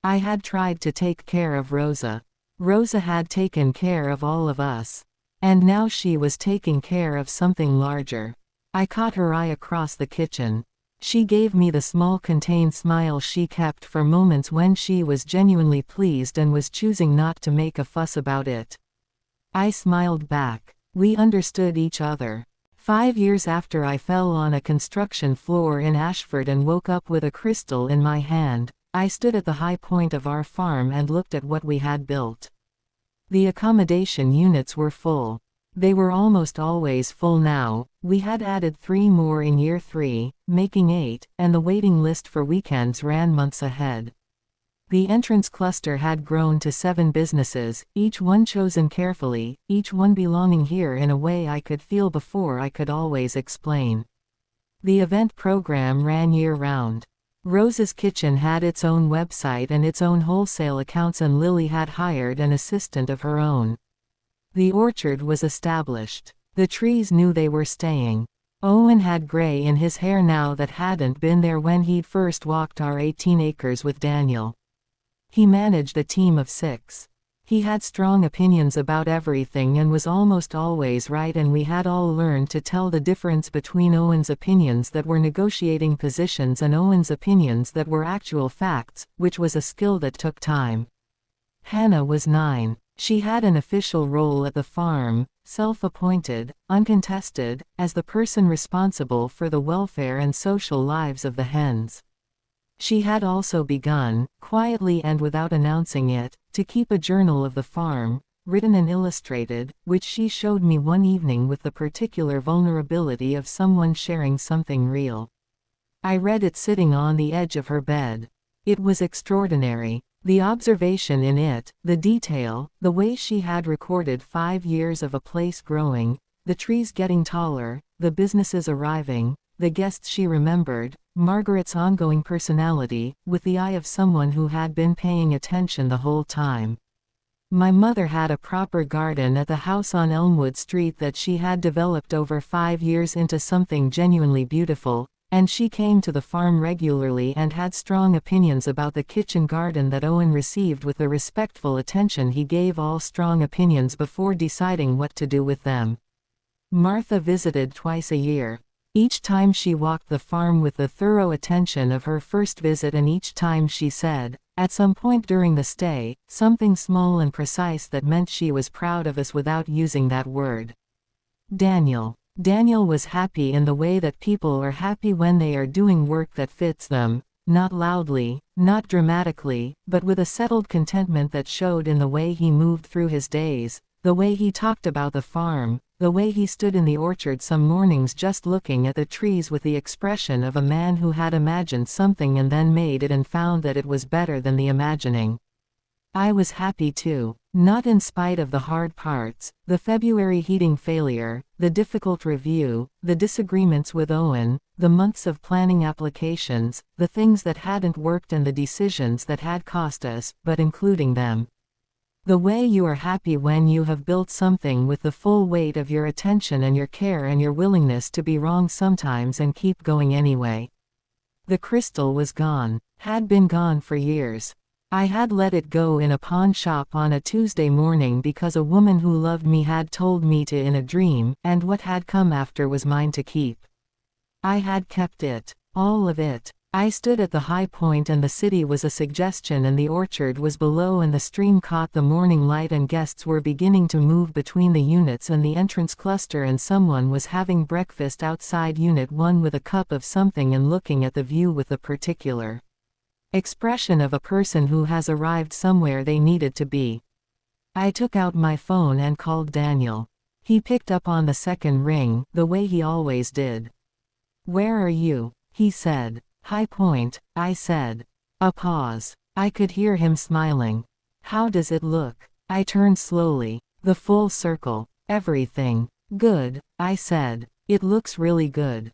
Speaker 2: I had tried to take care of Rosa. Rosa had taken care of all of us. And now she was taking care of something larger. I caught her eye across the kitchen. She gave me the small contained smile she kept for moments when she was genuinely pleased and was choosing not to make a fuss about it. I smiled back. We understood each other. 5 years after I fell on a construction floor in Ashford and woke up with a crystal in my hand, I stood at the high point of our farm and looked at what we had built. The accommodation units were full. They were almost always full now. We had added 3 more in year 3, making 8, and the waiting list for weekends ran months ahead. The entrance cluster had grown to 7 businesses, each one chosen carefully, each one belonging here in a way I could feel before I could always explain. The event program ran year-round. Rosa's kitchen had its own website and its own wholesale accounts, and Lily had hired an assistant of her own. The orchard was established. The trees knew they were staying. Owen had gray in his hair now that hadn't been there when he'd first walked our 18 acres with Daniel. He managed a team of 6. He had strong opinions about everything and was almost always right, and we had all learned to tell the difference between Owen's opinions that were negotiating positions and Owen's opinions that were actual facts, which was a skill that took time. Hannah was 9. She had an official role at the farm, self-appointed, uncontested, as the person responsible for the welfare and social lives of the hens. She had also begun, quietly and without announcing it, to keep a journal of the farm, written and illustrated, which she showed me one evening with the particular vulnerability of someone sharing something real. I read it sitting on the edge of her bed. It was extraordinary. The observation in it, the detail, the way she had recorded 5 years of a place growing, the trees getting taller, the businesses arriving, the guests she remembered, Margaret's ongoing personality, with the eye of someone who had been paying attention the whole time. My mother had a proper garden at the house on Elmwood Street that she had developed over 5 years into something genuinely beautiful, and she came to the farm regularly and had strong opinions about the kitchen garden that Owen received with the respectful attention he gave all strong opinions before deciding what to do with them. Martha visited twice a year. Each time she walked the farm with the thorough attention of her first visit, and each time she said, At some point during the stay, something small and precise that meant she was proud of us without using that word. Daniel. Daniel was happy in the way that people are happy when they are doing work that fits them, not loudly, not dramatically, but with a settled contentment that showed in the way he moved through his days, the way he talked about the farm, the way he stood in the orchard some mornings just looking at the trees with the expression of a man who had imagined something and then made it and found that it was better than the imagining. I was happy too, not in spite of the hard parts, the February heating failure, the difficult review, the disagreements with Owen, the months of planning applications, the things that hadn't worked and the decisions that had cost us, but including them. The way you are happy when you have built something with the full weight of your attention and your care and your willingness to be wrong sometimes and keep going anyway. The crystal was gone, had been gone for years. I had let it go in a pawn shop on a Tuesday morning because a woman who loved me had told me to in a dream, and what had come after was mine to keep. I had kept it, all of it. I stood at the high point and the city was a suggestion and the orchard was below and the stream caught the morning light and guests were beginning to move between the units and the entrance cluster and someone was having breakfast outside Unit 1 with a cup of something and looking at the view with the particular expression of a person who has arrived somewhere they needed to be. I took out my phone and called Daniel. He picked up on the second ring, the way he always did. "Where are you?" he said. "High Point," I said. A pause. I could hear him smiling. "How does it look?" I turned slowly. "The full circle. Everything. Good," I said. "It looks really good."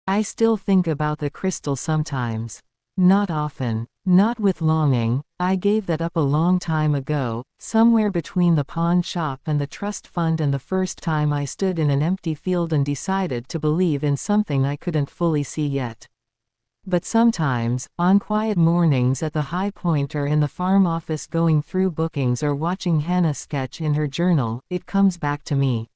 Speaker 2: I still think about the crystal sometimes. Not often. Not with longing. I gave that up a long time ago, somewhere between the pawn shop and the trust fund and the first time I stood in an empty field and decided to believe in something I couldn't fully see yet. But sometimes, on quiet mornings at the High Point or in the farm office going through bookings or watching Hannah sketch in her journal, it comes back to me.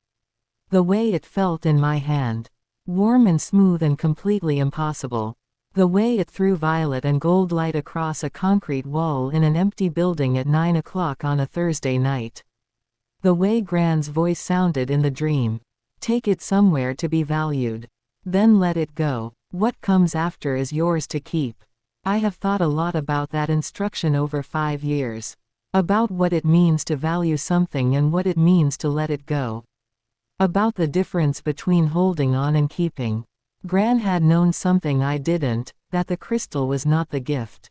Speaker 2: The way it felt in my hand. Warm and smooth and completely impossible. The way it threw violet and gold light across a concrete wall in an empty building at 9 o'clock on a Thursday night. The way Gran's voice sounded in the dream. Take it somewhere to be valued. Then let it go. What comes after is yours to keep. I have thought a lot about that instruction over 5 years. About what it means to value something and what it means to let it go. About the difference between holding on and keeping. Gran had known something I didn't, that the crystal was not the gift.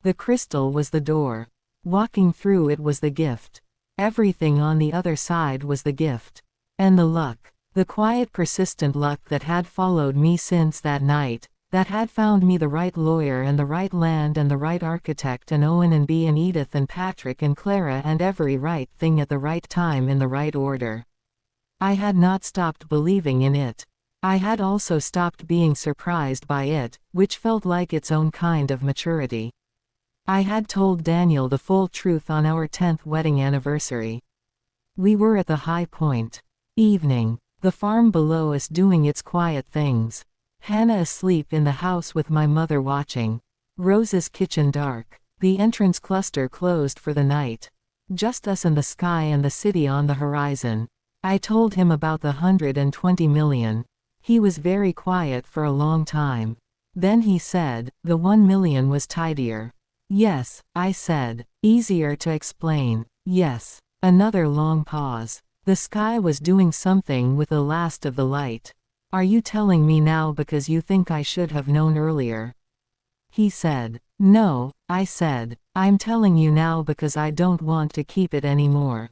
Speaker 2: The crystal was the door. Walking through it was the gift. Everything on the other side was the gift. And the luck. The quiet persistent luck that had followed me since that night, that had found me the right lawyer and the right land and the right architect and Owen and Bea and Edith and Patrick and Clara and every right thing at the right time in the right order. I had not stopped believing in it. I had also stopped being surprised by it, which felt like its own kind of maturity. I had told Daniel the full truth on our 10th wedding anniversary. We were at the High Point. Evening. The farm below us doing its quiet things. Hannah asleep in the house with my mother watching. Rose's kitchen dark. The entrance cluster closed for the night. Just us and the sky and the city on the horizon. I told him about the 120 million. He was very quiet for a long time. Then he said, the 1 million was tidier. Yes, I said. Easier to explain. Yes. Another long pause. The sky was doing something with the last of the light. Are you telling me now because you think I should have known earlier? He said. No, I said. I'm telling you now because I don't want to keep it anymore.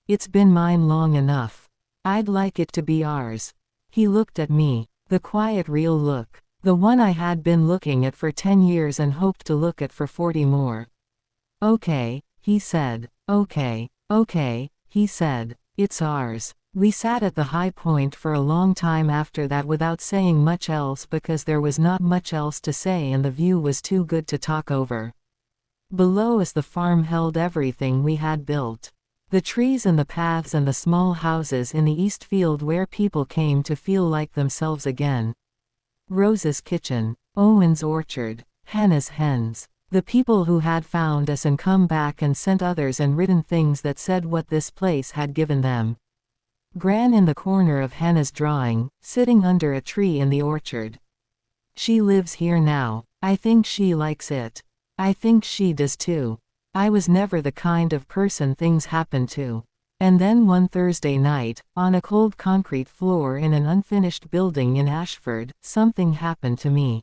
Speaker 2: It's been mine long enough. I'd like it to be ours. He looked at me. The quiet real look. The one I had been looking at for 10 years and hoped to look at for 40 more. Okay, he said. Okay, he said. It's ours. We sat at the High Point for a long time after that without saying much else because there was not much else to say and the view was too good to talk over. Below us the farm held everything we had built. The trees and the paths and the small houses in the east field where people came to feel like themselves again. Rose's kitchen, Owen's orchard, Hannah's hens. The people who had found us and come back and sent others and written things that said what this place had given them. Gran in the corner of Hannah's drawing, sitting under a tree in the orchard. She lives here now. I think she likes it. I think she does too. I was never the kind of person things happen to. And then one Thursday night, on a cold concrete floor in an unfinished building in Ashford, something happened to me.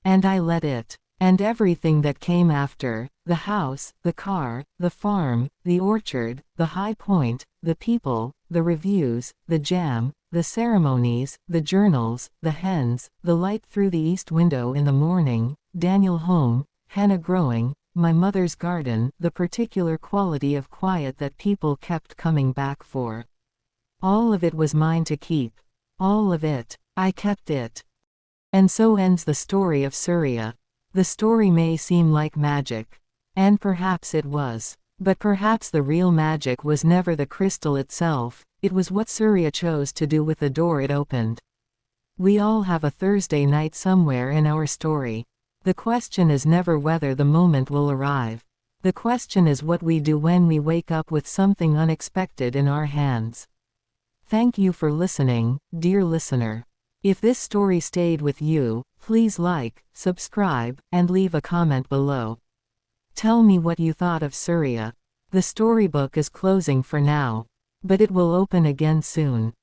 Speaker 2: And I let it. And everything that came after, the house, the car, the farm, the orchard, the high point, the people, the reviews, the jam, the ceremonies, the journals, the hens, the light through the east window in the morning, Daniel home, Hannah growing, my mother's garden, the particular quality of quiet that people kept coming back for. All of it was mine to keep. All of it. I kept it. And so ends the story of Suria. The story may seem like magic. And perhaps it was. But perhaps the real magic was never the crystal itself, it was what Suria chose to do with the door it opened. We all have a Thursday night somewhere in our story. The question is never whether the moment will arrive. The question is what we do when we wake up with something unexpected in our hands. Thank you for listening, dear listener. If this story stayed with you, please like, subscribe, and leave a comment below. Tell me what you thought of Suria. The storybook is closing for now. But it will open again soon.